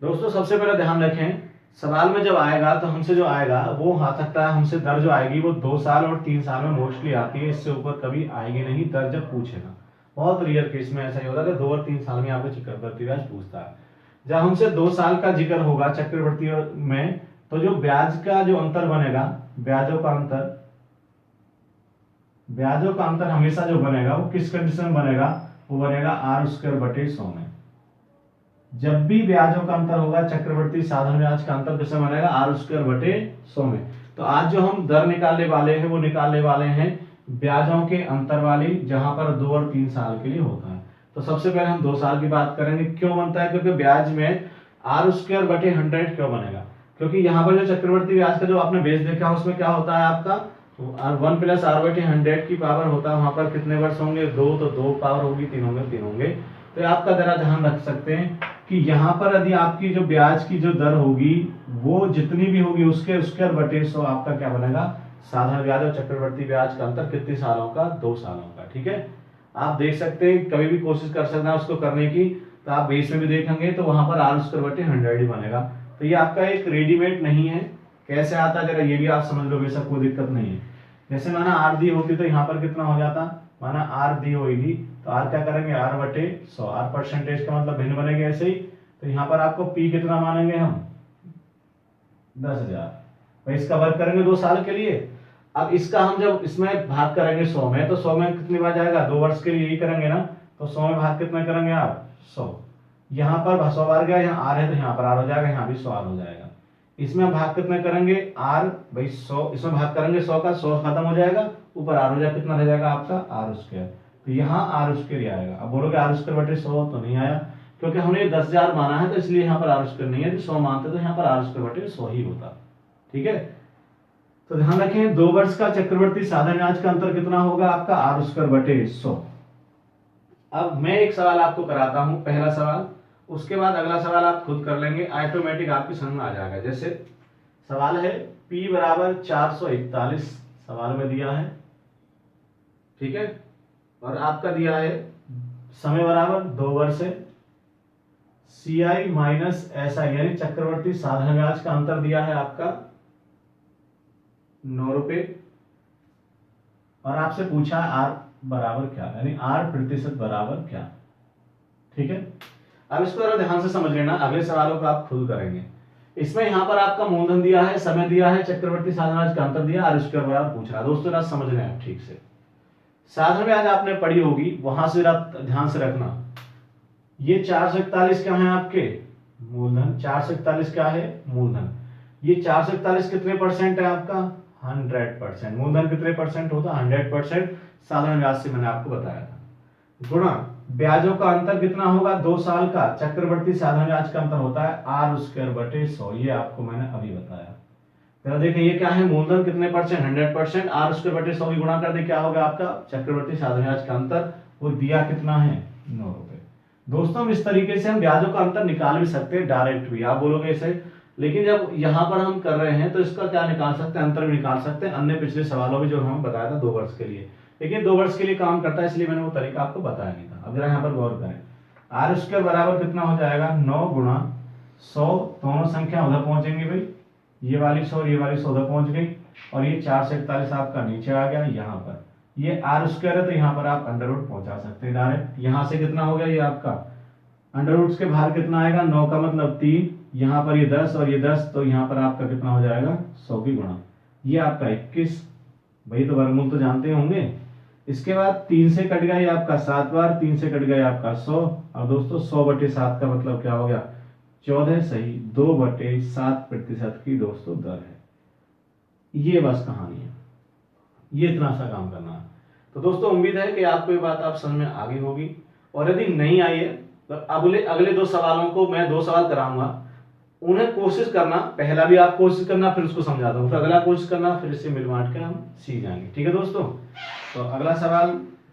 दोस्तों सबसे पहले ध्यान रखें, सवाल में जब आएगा तो हमसे जो आएगा वो आ सकता है, हमसे दर जो आएगी वो 2 साल और 3 साल में मोस्टली आती है, इससे ऊपर कभी आएगी नहीं दर जब पूछेगा। बहुत रेयर केस में ऐसा ही होता है कि 2 और 3 साल में आपको चक्रवर्ती ब्याज पूछता है। जब हमसे 2 साल का जिक्र होगा चक्रवर्ती में, तो जो ब्याज का जो अंतर बनेगा, ब्याजों का अंतर हमेशा जो बनेगा वो किस कंडीशन में बनेगा, वो बनेगा r²/100 में। जब भी ब्याजों का अंतर होगा चक्रवर्ती साधन ब्याज का अंतर किसमें बनेगा, r²/100 में। तो आज जो हम दर निकालने वाले हैं वो निकालने वाले हैं ब्याजों के अंतर वाली, जहां पर 2 और 3 साल के लिए होता है। तो सबसे पहले हम 2 साल की बात करेंगे। क्यों बनता है, क्योंकि ब्याज में r²/100 क्यों बनेगा, क्योंकि यहाँ पर जो चक्रवर्ती ब्याज का जो आपने बेस देखा उसमें क्या होता है आपका 1 + r/100 की पावर होता है। वहां पर कितने वर्ष होंगे, 2, तो 2 पावर होगी, 3 होंगे 3 होंगे। तो आपका जरा ध्यान रख सकते हैं कि यहाँ पर यदि आपकी जो ब्याज की जो दर होगी वो जितनी भी होगी उसके √100 आपका क्या बनेगा, साधारण ब्याज और चक्रवर्ती ब्याज का अंतर कितने सालों का, 2 सालों का। ठीक है, आप देख सकते हैं, कभी भी कोशिश कर सकते हैं उसको करने की, तो आप बेस में भी देखेंगे तो वहां पर r²/100 ही बनेगा। तो ये आपका एक रेडीमेड नहीं है, कैसे आता है जरा ये भी आप समझ लो, बेशक कोई दिक्कत नहीं है। जैसे माना r दी होती तो यहाँ पर कितना हो जाता, माना r दी होगी तो r क्या करेंगे, r/100, r परसेंटेज का मतलब भिन्न बनेगा ऐसे ही। तो यहाँ पर आपको p कितना मानेंगे हम, 10,000। भाई इसका वर्ग करेंगे 2 साल के लिए। अब इसका हम जब इसमें भाग करेंगे 100 में, तो 100 में कितनी बार जाएगा, 2 वर्ष के लिए यही करेंगे ना। तो 100 में भाग कितना करेंगे आप 100। यहाँ पर 100 बार गया, यहाँ आर है तो यहाँ पर आर हो जाएगा, यहाँ भी 100 आर हो जाएगा। इसमें भाग कितना करेंगे आर भाई 100, इसमें भाग करेंगे 100 का, 100 खत्म हो जाएगा, ऊपर आर हो जाएगा, कितना रह जाएगा आपका आर स्क्वायर। तो यहाँ आर स्क्वायर आएगा। अब बोलोगे आर स्क्वायर बटे 100 तो नहीं आया, क्योंकि हमने 10,000 माना है तो इसलिए यहाँ पर आर स्क्वायर नहीं है। 100 मानते तो यहाँ पर आर स्क्वायर बटे 100 ही होता। ठीक है, तो ध्यान रखें 2 वर्ष का चक्रवर्ती साधारण ब्याज का अंतर कितना होगा आपका आर स्क्वायर बटे 100। अब मैं एक सवाल आपको कराता हूं, पहला सवाल, उसके बाद अगला सवाल आप खुद कर लेंगे, ऑटोमेटिक आपकी समझ में आ जाएगा। जैसे सवाल है P बराबर 441 सवाल में दिया है, ठीक है, और आपका दिया है समय बराबर 2 वर्ष है, CI माइनस SI यानी चक्रवर्ती साधारण ब्याज का अंतर दिया है आपका 9 रुपए, और आपसे पूछा R बराबर क्या, यानी R प्रतिशत बराबर क्या। ठीक है, अब इसको जरा ध्यान से समझ लेना, अगले सवालों को आप खुद करेंगे। इसमें यहां पर आपका मूलधन दिया है, समय दिया है, चक्रवर्ती साधारण ब्याज का अंतर दिया, R स्क्वायर बराबर पूछ रहा है। दोस्तों जरा समझ लें आप ठीक से, साधारण ब्याज आपने पढ़ी होगी, वहां से जरा ध्यान से रखना। ये 441 क्या है आपके मूलधन, 441 क्या है मूलधन। ये 441 कितने परसेंट है आपका 100%। मूलधन कितने परसेंट होता है 100%, साधारण ब्याज से मैंने आपको बताया था, गुणा ब्याजों का अंतर कितना होगा 2 साल का चक्रवर्ती साधारण ब्याज का अंतर होता है आर स्क्वायर बटे 100। ये आपको मैंने अभी बताया। जरा देखिए ये क्या है मूलधन कितने परसेंट 100%, आर स्क्वायर बटे 100 की गुणा कर दे क्या होगा आपका चक्रवर्ती साधारण ब्याज का अंतर, वो दिया कितना है 9 रुपए। दोस्तों इस तरीके से हम ब्याजों का अंतर निकाल भी सकते हैं डायरेक्ट भी, आप बोलोगे ऐसे, लेकिन जब यहाँ पर हम कर रहे हैं तो इसका क्या निकाल सकते हैं अंतर भी निकाल सकते हैं, अन्य पिछले सवालों में जो हमें बताया था 2 वर्ष के लिए, लेकिन 2 वर्ष के लिए काम करता है इसलिए मैंने वो तरीका आपको बताया नहीं था। अब जरा यहाँ पर गौर करें, आर स्क्वायर बराबर कितना हो जाएगा 9 गुणा 100, दोनों संख्या उधर पहुंचेंगे भाई, ये वाली 100 ये वाली 100 उधर पहुंच गई, और ये 441 आपका नीचे आ गया यहाँ पर, ये आर स्क्वायर है तो यहाँ पर आप अंडर रूट पहुंचा सकते हैं डायरेक्ट। यहाँ से कितना हो गया ये आपका अंडर रूट के बाहर कितना आएगा 9 का मतलब 3, यहाँ पर ये 10 और ये 10, तो यहाँ पर आपका कितना हो जाएगा 100 की गुणा, ये आपका 21 भाई, तो वर्गमूल तो जानते होंगे। इसके बाद 3 से कट गया ये आपका 7 बार, 3 से कट गया आपका 100, और दोस्तों 100 बटे 7 का मतलब क्या हो गया 14 सही, 2 बटे 7 प्रतिशत की दोस्तों दर है। ये बस कहानी है, ये इतना सा काम करना है। तो दोस्तों उम्मीद है कि आपको ये बात आप समझ में आ गई होगी, और यदि नहीं आई है तो अगले 2 सवालों को मैं 2 सवाल कराऊंगा, उन्हें कोशिश करना, पहला भी आप कोशिश करना फिर उसको समझाता हूँ, फिर अगला कोशिश करना, फिर इससे मिल बांट के हम सीख जाएंगे। ठीक है दोस्तों, तो अगला सवाल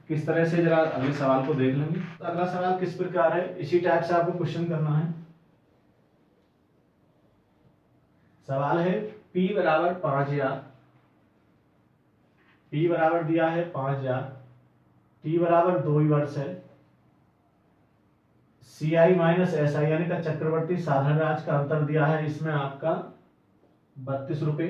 किस तरह से, जरा अगले सवाल को देख लेंगे। तो अगला सवाल किस प्रकार है, इसी टाइप से आपको क्वेश्चन करना है। सवाल है P बराबर 5000, P बराबर दिया है 5000, T बराबर 2 वर्ष है, CI माइनस SI यानी का चक्रवर्ती साधारण ब्याज का अंतर दिया है, इसमें आपका 32 रुपए,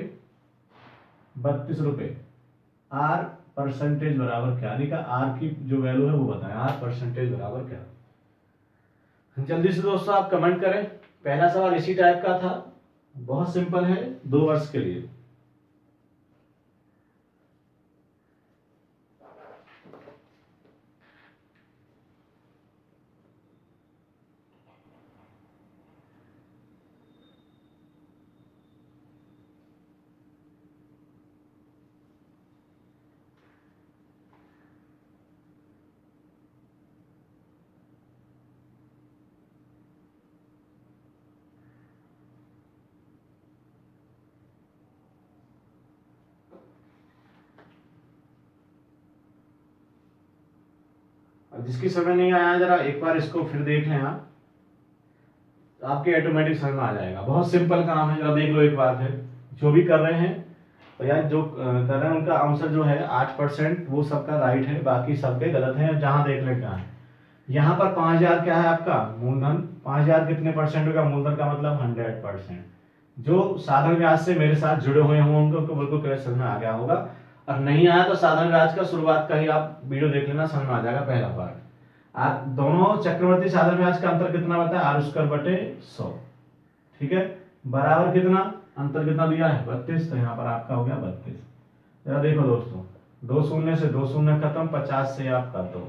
R परसेंटेज बराबर क्या, यानी का R की जो वैल्यू है वो बताएं, R परसेंटेज बराबर क्या। जल्दी से दोस्तों आप कमेंट करें। पहला सवाल इसी टाइप का था, बहुत सिंपल है 2 वर्ष के लिए। जिसकी समझ नहीं आया जरा एक बार इसको फिर देख लें आप, तो आपके ऑटोमेटिक समझ में आ जाएगा। बहुत सिंपल काम है, जरा देख लो एक बार फिर। जो भी कर रहे हैं तो यार जो कर रहे हैं उनका आंसर जो है 8% वो सबका राइट है, बाकी सबके गलत है। जहां देख ले क्या है, यहाँ पर 5000 क्या है आपका मूलधन, 5000 कितने परसेंट होगा मूलधन का मतलब 100%। जो साधारण ब्याज से मेरे साथ जुड़े हुए होंगे उनको बिल्कुल क्लियर समझ में आ गया होगा, और नहीं आया तो साधारण ब्याज का शुरुआत का ही आप वीडियो देख लेना, समझ में आ जाएगा पहला पार्ट। दोनों चक्रवर्ती साधारण ब्याज का अंतर कितना बताया आर स्क्वायर बटे 100, ठीक है, बराबर कितना अंतर कितना दिया है 32, तो यहाँ पर आपका हो गया 32। जरा देखो दोस्तों, 2 शून्य से 2 शून्य खत्म, 50 से आपका 2,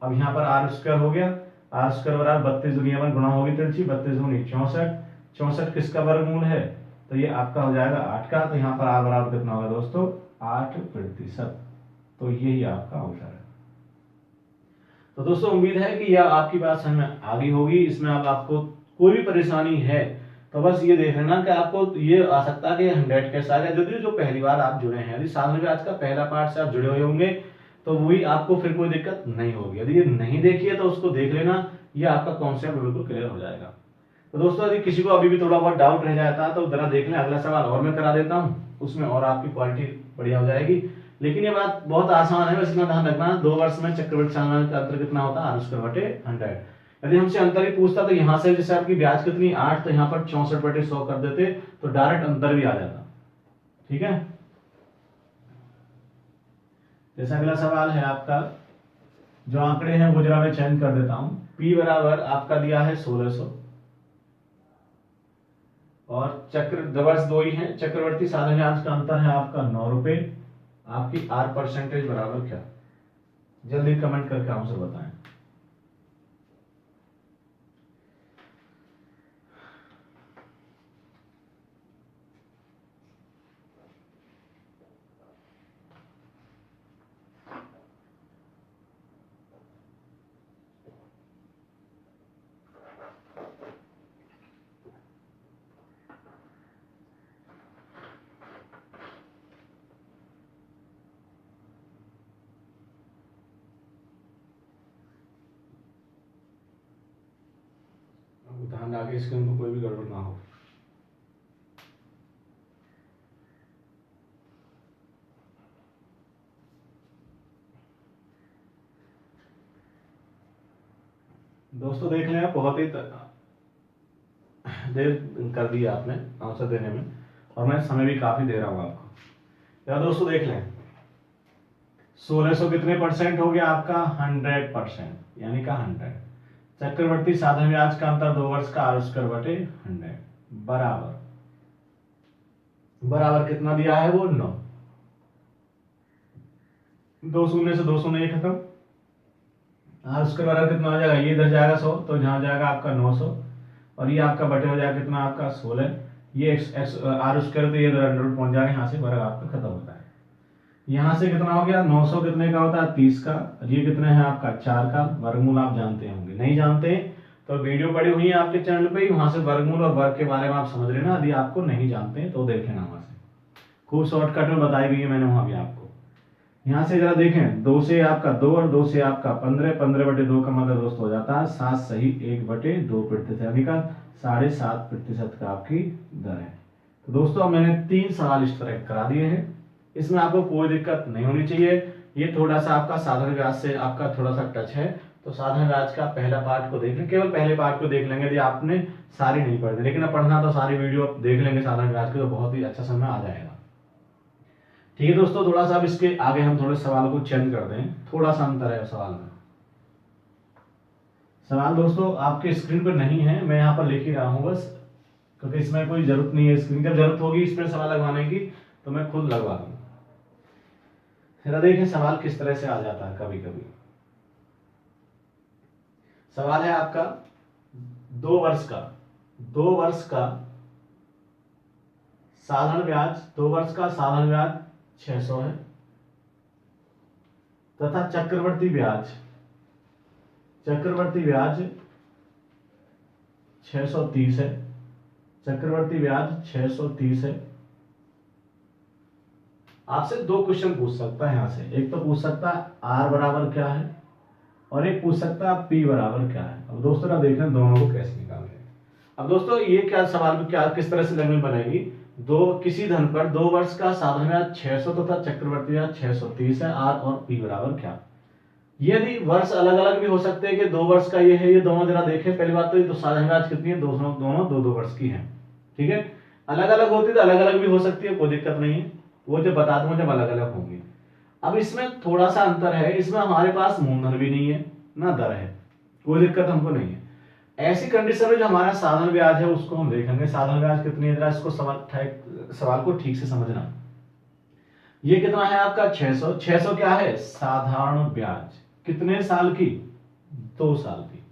अब यहाँ पर आर स्क्वायर हो गया, आर स्क्वायर बराबर 32 दुनिया में गुणा होगी तिरछी, 32 दूनी 64, 64 किसका वर्गमूल है, तो ये आपका हो जाएगा 8 का, तो यहाँ पर आर बराबर कितना होगा दोस्तों 8%। तो यही आपका आंसर है। तो दोस्तों उम्मीद है कि यह आपकी बात समझ में आ गई होगी। इसमें अब आपको कोई भी परेशानी है तो बस ये देख लेना कि आपको ये आ सकता है कि 100 कैसा आ गया। यदि जो पहली बार आप जुड़े हैं, यदि साधारण ब्याज का पहला पार्ट से आप जुड़े हुए होंगे तो वही आपको फिर कोई दिक्कत नहीं होगी। यदि ये नहीं देखी है तो उसको देख लेना, ये आपका कॉन्सेप्ट बिल्कुल क्लियर हो जाएगा। तो दोस्तों यदि किसी को अभी भी थोड़ा बहुत डाउट रह जाता है तो जरा देख लें, अगला सवाल और मैं करा देता हूँ, उसमें और आपकी क्वालिटी बढ़िया हो जाएगी। लेकिन ये बात बहुत आसान है, बस इतना ध्यान रखना 2 वर्ष में चक्रवृद्धि साधारण का अंतर कितना होता है, आर स्क्वायर बटे 100। यदि हमसे अंतर ही पूछता तो यहाँ से जैसे आपकी ब्याज कितनी 8, तो यहाँ पर 64/100 कर देते तो डायरेक्ट अंतर भी आ जाता। ठीक है, जैसा अगला सवाल है आपका, जो आंकड़े हैं वो जरा मैं चेंज कर देता हूं। P बराबर आपका दिया है 1600 और चक्र वर्ष 2 ही है, चक्रवर्ती साधारण ब्याज का अंतर है आपका 9 रुपए। आपकी आर परसेंटेज बराबर क्या, जल्दी कमेंट करके आंसर बताएं। ध्यान आगे स्क्रीन को कोई भी गड़बड़ ना हो। दोस्तों देख लें, बहुत ही देर कर दी आपने आंसर देने में और मैं समय भी काफी दे रहा हूं आपको। या दोस्तों देख लें, 1600 कितने परसेंट हो गया आपका 100%, यानी का 100। चक्रवर्ती साधारण ब्याज का अंतर 2 वर्ष का आर स्क्वायर बटे 100 बराबर बराबर कितना दिया है वो 9। 2 शून्य से 2 शून्य ये खत्म, आर स्क्वायर बराबर कितना हो जाएगा, ये इधर जाएगा 100 तो यहाँ जाएगा आपका 900 और ये आपका बटे हो जाएगा कितना आपका 16। ये आर स्क्वायर तो ये इधर अंडर पहुंच जाएगा, यहाँ से वर्ग आपका खत्म होता है। यहाँ से कितना हो गया 900 कितने का होता है 30 का, और ये कितने है आपका 4 का। वर्गमूल आप जानते होंगे, नहीं जानते तो वीडियो पड़ी हुई है आपके चैनल पे, वहां से वर्गमूल और वर्ग के बारे में आप समझ लेना। यदि आपको नहीं जानते तो देख लेना, वहां से खूब शॉर्टकट में बताई हुई है मैंने वहां भी आपको। यहाँ से जरा देखें, 2 से आपका 2 और 2 से आपका 15, 15/2 का मतलब दोस्त हो जाता है 7 सही 1/2%, यानी का 7.5% का आपकी दर है। तो दोस्तों मैंने 3 सवाल इस तरह करा दिए हैं, इसमें आपको कोई दिक्कत नहीं होनी चाहिए। ये थोड़ा सा आपका साधारण ब्याज से आपका थोड़ा सा टच है, तो साधारण ब्याज का पहला पार्ट को देख लें, केवल पहले पार्ट को देख लेंगे यदि आपने सारी नहीं पढ़ी, लेकिन अब पढ़ना तो सारी वीडियो देख लेंगे साधारण ब्याज की, तो बहुत ही अच्छा समय आ जाएगा। ठीक है दोस्तों, थोड़ा सा अब इसके आगे हम थोड़े सवाल को चेंज कर दें, थोड़ा सा अंतर है सवाल में। सवाल दोस्तों आपके स्क्रीन पर नहीं है, मैं यहाँ पर लिख ही रहा हूँ बस, क्योंकि इसमें कोई जरूरत नहीं है स्क्रीन, जब जरूरत होगी इसमें सवाल लगवाने की तो मैं खुद लगवा दूंगा। जरा देखें सवाल किस तरह से आ जाता है कभी कभी। सवाल है आपका 2 वर्ष का साधारण ब्याज, 2 वर्ष का साधारण ब्याज 600 है तथा चक्रवर्ती ब्याज 630 है। चक्रवर्ती ब्याज 630 है। आपसे 2 क्वेश्चन पूछ सकता है यहाँ से, एक तो पूछ सकता है आर बराबर क्या है और एक पूछ सकता है पी बराबर क्या है। अब दोस्तों ना देख रहे हैं दोनों को कैसे निकालना है। अब दोस्तों ये क्या सवाल में क्या किस तरह से लैंग्वेज बनेगी, किसी धन पर 2 वर्ष का साधारण ब्याज 600 तथा चक्रवर्ती ब्याज 630 है, आर और पी बराबर क्या। यदि वर्ष अलग अलग भी हो सकते हैं कि 2 वर्ष का ये है, ये दोनों जरा देखें। पहली बात तो ये साधारण ब्याज कितनी है, दोनों 2 वर्ष की है। ठीक है, अलग अलग होती तो अलग अलग भी हो सकती है, कोई दिक्कत नहीं है, वो जब बता दूंगा जब अलग अलग होंगी। अब इसमें थोड़ा सा अंतर है, इसमें हमारे पास मूलधन भी नहीं है ना दर है, कोई दिक्कत हमको नहीं है। ऐसी कंडीशन में जो हमारा साधारण ब्याज है उसको हम देखेंगे, साधारण ब्याज कितनी है, इसको सवाल को ठीक से समझना। ये कितना है आपका 600 क्या है साधारण ब्याज, कितने साल की 2 साल की।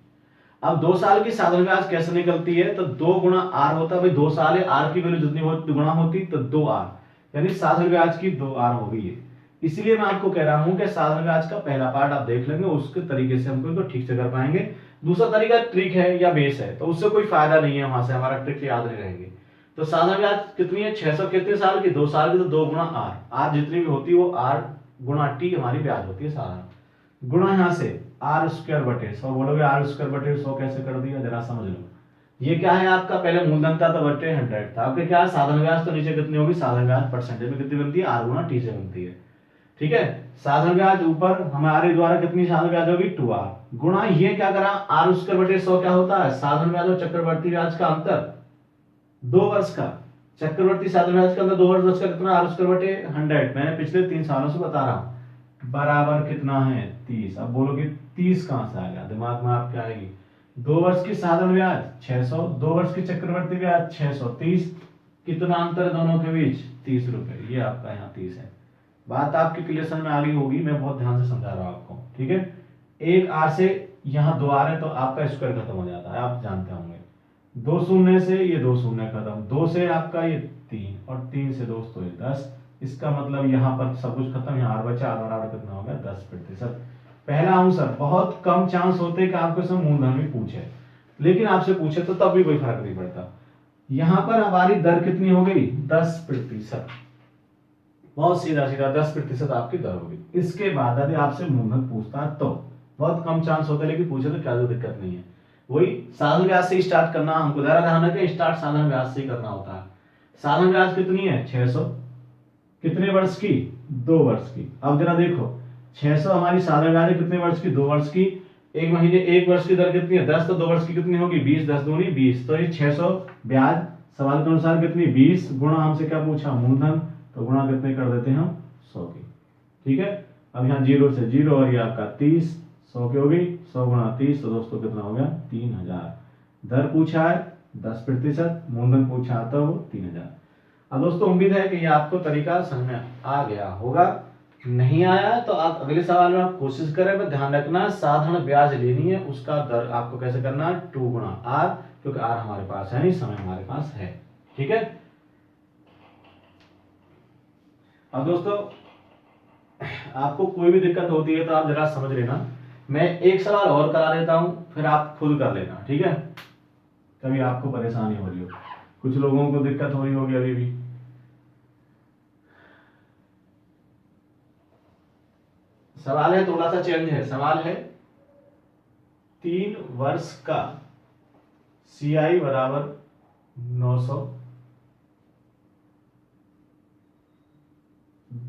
अब 2 साल की साधारण ब्याज कैसे निकलती है, तो 2 गुणा आर होता है। भाई 2 साल है, आर की वैल्यू जितनी गुणा होती तो 2 आर, यानी साधारण ब्याज की 2 आर हो गई है। इसलिए मैं आपको कह रहा हूं कि साधारण ब्याज का पहला पार्ट आप देख लेंगे, उसके तरीके से हमको तो ठीक से कर पाएंगे। दूसरा तरीका ट्रिक है या बेस है, तो उससे कोई फायदा नहीं है, वहां से हमारा ट्रिक याद नहीं रहेंगे। तो साधारण ब्याज कितनी है, 600 कितने साल की, 2 साल की, तो 2 गुणा आर, आर जितनी भी होती है वो आर गुणा टी हमारी ब्याज होती है साधारण, गुणा यहाँ से आर स्क्वायर बटे 100। बोलोगे आर स्क्वायर बटे 100 कैसे कर दिया, जरा समझ लो। ये क्या है आपका, पहले मूलधन था तो बटे 100 था, आपके क्या है साधारण ब्याज, तो नीचे कितनी होगी साधारण ब्याज परसेंटेज में कितनी बनती है, आर गुणा टी से बनती है। ठीक है, साधारण ब्याज ऊपर हमारे द्वारा कितनी साधारण ब्याज होगी 2r, गुणा ये क्या करा आर स्क्वायर बटे 100 क्या होता है साधारण ब्याज और चक्रवर्ती ब्याज का अंतर 2 वर्ष का। चक्रवर्ती साधारण ब्याज का अंतर 2 वर्ष का कितना, आर स्क्वायर बटे 100, मैंने पिछले 3 सालों से बता रहा हूं, बराबर कितना है 30। अब बोलोगे 30 कहां से आ गया, दिमाग में आपके आएगी, 2 वर्ष की साधारण ब्याज 600, 2 वर्ष की चक्रवर्ती ब्याज 630, कितना अंतर है दोनों के बीच 30 रुपए, ये आपका यहाँ 30 है। बात आपकी क्लियर में आ गई होगी, मैं बहुत ध्यान से समझा रहा हूं आपको। ठीक है, एक आर से यहाँ 2 आर है तो आपका स्क्वायर खत्म हो जाता है, आप जानते होंगे। 2 शून्य से ये 2 शून्य खत्म, 2 से आपका ये 3 और 3 से दोस्तों ये 10, इसका मतलब यहाँ पर सब कुछ खत्म, यहाँ आर बचा, आर बराबर कितना हो गया 10%। पहला आंसर, बहुत कम चांस होते कि आपको इसमें मूलधन भी पूछे, लेकिन आपसे पूछे तो तब भी कोई फर्क नहीं पड़ता। यहाँ पर हमारी दर कितनी हो गई 10%, बहुत सीधा सीधा 10% आपकी दर होगी। इसके बाद यदि आपसे मूलधन पूछता है तो बहुत कम चांस होता है, लेकिन पूछे तो क्या दिक्कत नहीं है। वही साधारण ब्याज से स्टार्ट करना, हमको जरा ध्यान रखें, स्टार्ट साधारण ब्याज से ही करना होता है। साधारण ब्याज कितनी है 600, कितने वर्ष की 2 वर्ष की। अब जरा देखो 600 हमारी साधारण ब्याज है कितने वर्ष की 2 वर्ष की, एक महीने 1 वर्ष की दर कितनी है 10, तो 2 वर्ष की कितनी होगी 20, 10 दूनी 20, तो ये 600 ब्याज सवाल के अनुसार कितनी 20 गुणा हमसे क्या पूछा मूलधन, तो गुणा कितने कर देते हैं हम 100 की। ठीक है, अब यहाँ 0 से 0 और ये आपका 30, 100 की हो गई, 100 गुणा 30 तो दोस्तों कितना हो गया 3000। दर पूछा है 10%, मूलधन पूछा तो वो 3000। अब दोस्तों उम्मीद है कि ये आपको तरीका समझ में आ गया होगा, नहीं आया तो आप अगले सवाल में आप कोशिश करें, पर ध्यान रखना साधारण ब्याज लेनी है, उसका दर आपको कैसे करना है 2 गुणा आर, क्योंकि आर हमारे पास है नहीं, समय हमारे पास है। ठीक है, अब दोस्तों आपको कोई भी दिक्कत होती है तो आप जरा समझ लेना, मैं एक सवाल और करा देता हूं, फिर आप खुद कर लेना। ठीक है, कभी आपको परेशानी हो रही हो, कुछ लोगों को दिक्कत हो रही होगी अभी भी। सवाल है थोड़ा सा चेंज है, सवाल है 3 वर्ष का CI बराबर 900,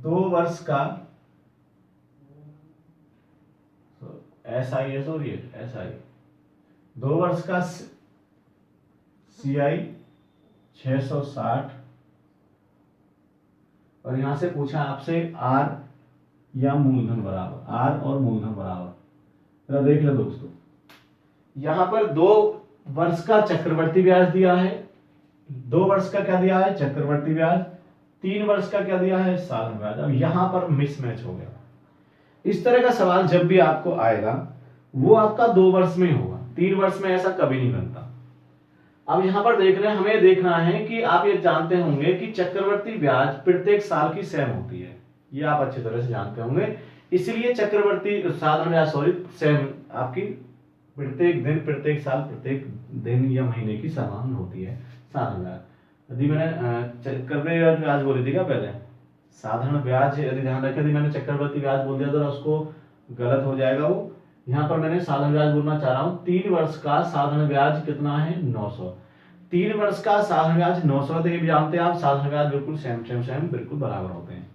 2 वर्ष का SI, सॉरी SI, 2 वर्ष का CI 660, और यहां से पूछा आपसे R या मूलधन बराबर, आर और मूलधन बराबर। जरा देख लो दोस्तों, यहां पर 2 वर्ष का चक्रवर्ती ब्याज दिया है, 2 वर्ष का क्या दिया है चक्रवर्ती ब्याज, 3 वर्ष का क्या दिया है साधारण ब्याज। अब यहां पर मिसमैच हो गया। इस तरह का सवाल जब भी आपको आएगा वो आपका 2 वर्ष में होगा, 3 वर्ष में ऐसा कभी नहीं बनता। अब यहां पर देख रहे हैं, हमें देखना है कि आप ये जानते होंगे कि चक्रवर्ती ब्याज प्रत्येक साल की सेम होती है, ये आप अच्छी तरह से जानते होंगे, इसलिए चक्रवर्ती साधारण ब्याज सॉरी सेम आपकी प्रत्येक दिन, प्रत्येक साल, प्रत्येक दिन या महीने की समान होती है साधारण ब्याज। यदि मैंने चक्रवर्ती ब्याज बोली थी क्या पहले, साधारण ब्याज यदि ध्यान रखें, यदि मैंने चक्रवर्ती ब्याज बोल दिया तो उसको गलत हो जाएगा वो। यहाँ पर मैंने साधारण ब्याज बोलना चाह रहा हूँ, 3 वर्ष का साधारण ब्याज कितना है 900, 3 वर्ष का साधारण ब्याज 900, तो ये भी जानते हैं आप साधारण ब्याज बिल्कुल सेम बिल्कुल बराबर होते हैं।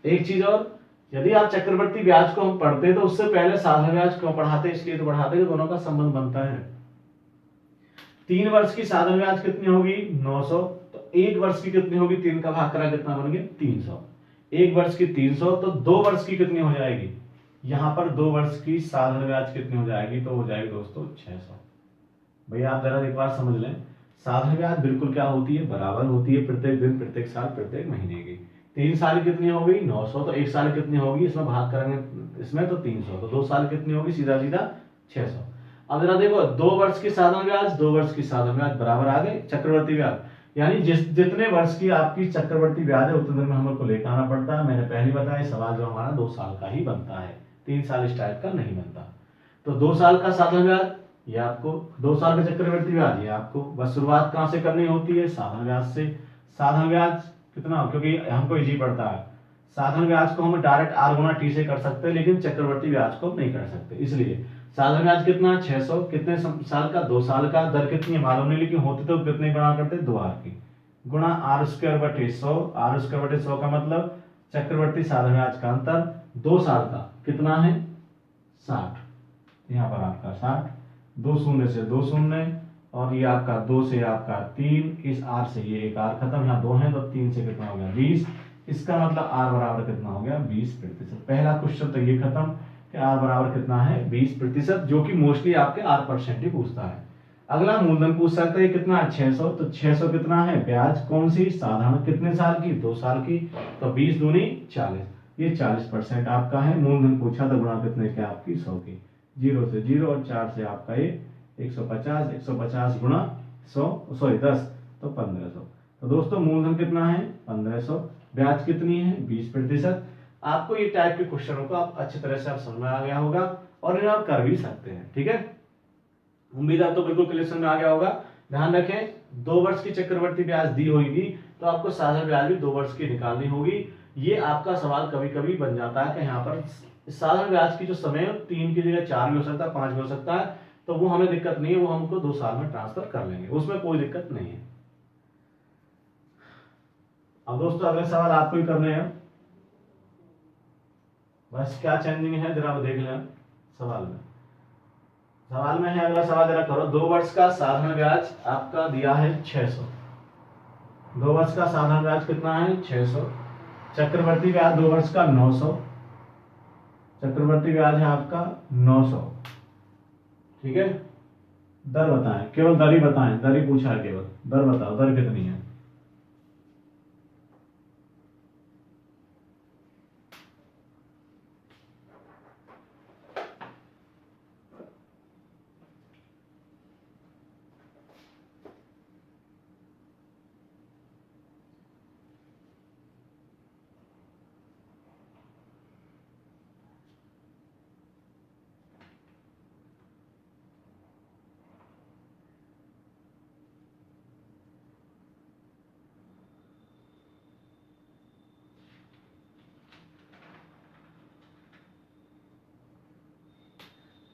एक चीज और, यदि आप चक्रवर्ती ब्याज को हम पढ़ते तो उससे पहले साधारण ब्याज क्यों पढ़ाते, इसलिए तो पढ़ाते कि दोनों का संबंध बनता है। 3 वर्ष की साधारण ब्याज कितनी होगी 900, तो 1 वर्ष की कितनी होगी, 3 का भाग करा कितना बन गया 300, 1 वर्ष की 300, तो 2 वर्ष की कितनी हो जाएगी, यहां पर 2 वर्ष की साधारण ब्याज कितनी हो जाएगी, तो हो जाएगी दोस्तों 600। भैया आप जरा एक बार समझ लें, साधारण ब्याज बिल्कुल क्या होती है बराबर होती है, प्रत्येक दिन, प्रत्येक साल, प्रत्येक महीने की। 3 साल कितनी हो गई 900, तो 1 साल कितनी होगी, इसमें भाग करेंगे इसमें तो 300, तो 2 साल कितनी होगी सीधा सीधा 600। अब जरा देखो, 2 वर्ष की साधारण ब्याज, 2 वर्ष की साधारण ब्याज बराबर आ गए चक्रवर्ती ब्याज, यानी जितने वर्ष की आपकी चक्रवर्ती ब्याज है उतने दिन में हमको लेकर आना पड़ता है। मैंने पहले बताया सवाल जो हमारा 2 साल का ही बनता है, 3 साल इस टाइप का नहीं बनता। तो 2 साल का साधारण ब्याज ये आपको, 2 साल का चक्रवर्ती ब्याज ये आपको, बस शुरुआत कहां से करनी होती है, साधारण ब्याज से। साधारण ब्याज कितना, क्योंकि हमको इजी पड़ता है, साधारण ब्याज को हम डायरेक्ट आर गुना टी से कर सकते हैं, लेकिन चक्रवर्ती ब्याज को नहीं कर सकते, इसलिए साधारण ब्याज कितना, 600, कितने साल का, 2 साल का, दर कितनी है मालूम नहीं, लेकिन होते तो कितने गुणा करते, 2r की, गुणा आर स्क्वायर बटे 100, आर स्क्वायर बटे 100 का मतलब चक्रवर्ती साधारण ब्याज का अंतर 2 साल का कितना है, 60, यहाँ पर आपका 60, 2 शून्य से 2 शून्य, और ये आपका 2 से आपका 3, इस आर से ये एक आर खत्म, यहाँ 2 है तो 3 से कितना हो गया 20, इसका मतलब आर बराबर कितना हो गया 20%। पहला क्वेश्चन तो ये खत्म कि आर बराबर कितना है 20%, जो कि मोस्टली आपके R% ही पूछता है। अगला मूलधन पूछ सकता है कितना, 600, तो 600 कितना है ब्याज, कौन सी, साधारण, कितने साल की, 2 साल की, तो 20 दूनी 40, ये 40% आपका है। मूलधन पूछा तो गुणा कितने के आपकी 100 की, 0 से 0 और 4 से आपका ये 150, 150 गुणा 100, सॉरी 10, तो 1500। तो दोस्तों मूलधन कितना है 1500, ब्याज कितनी है 20%। आपको ये टाइप के क्वेश्चनों को आप अच्छी तरह से आप समझ में आ गया होगा, और इन्हें आप कर भी सकते हैं, ठीक है। उम्मीद है तो बिल्कुल क्लियर समझ में आ गया होगा। ध्यान रखें, 2 वर्ष की चक्रवर्ती ब्याज दी होगी तो आपको साधारण ब्याज भी 2 वर्ष की निकालनी होगी। ये आपका सवाल कभी कभी बन जाता है कि यहाँ पर साधारण ब्याज की जो समय है 3 की जगह 4 भी हो सकता है, 5 भी हो सकता है, तो वो हमें दिक्कत नहीं है, वो हमको 2 साल में ट्रांसफर कर लेंगे, उसमें कोई दिक्कत नहीं है। अब दोस्तों अगले सवाल आपको ही करने हैं, बस क्या चेंजिंग है जरा देख लें सवाल में है। अगला सवाल जरा करो, 2 वर्ष का साधारण ब्याज आपका दिया है 600, 2 वर्ष का साधारण ब्याज कितना है 600, चक्रवर्ती ब्याज 2 वर्ष का 900, चक्रवर्ती ब्याज है आपका 900, ठीक है। दर बताएं, केवल दर ही बताएं, दर ही पूछा है, केवल दर बताओ, दर कितनी है।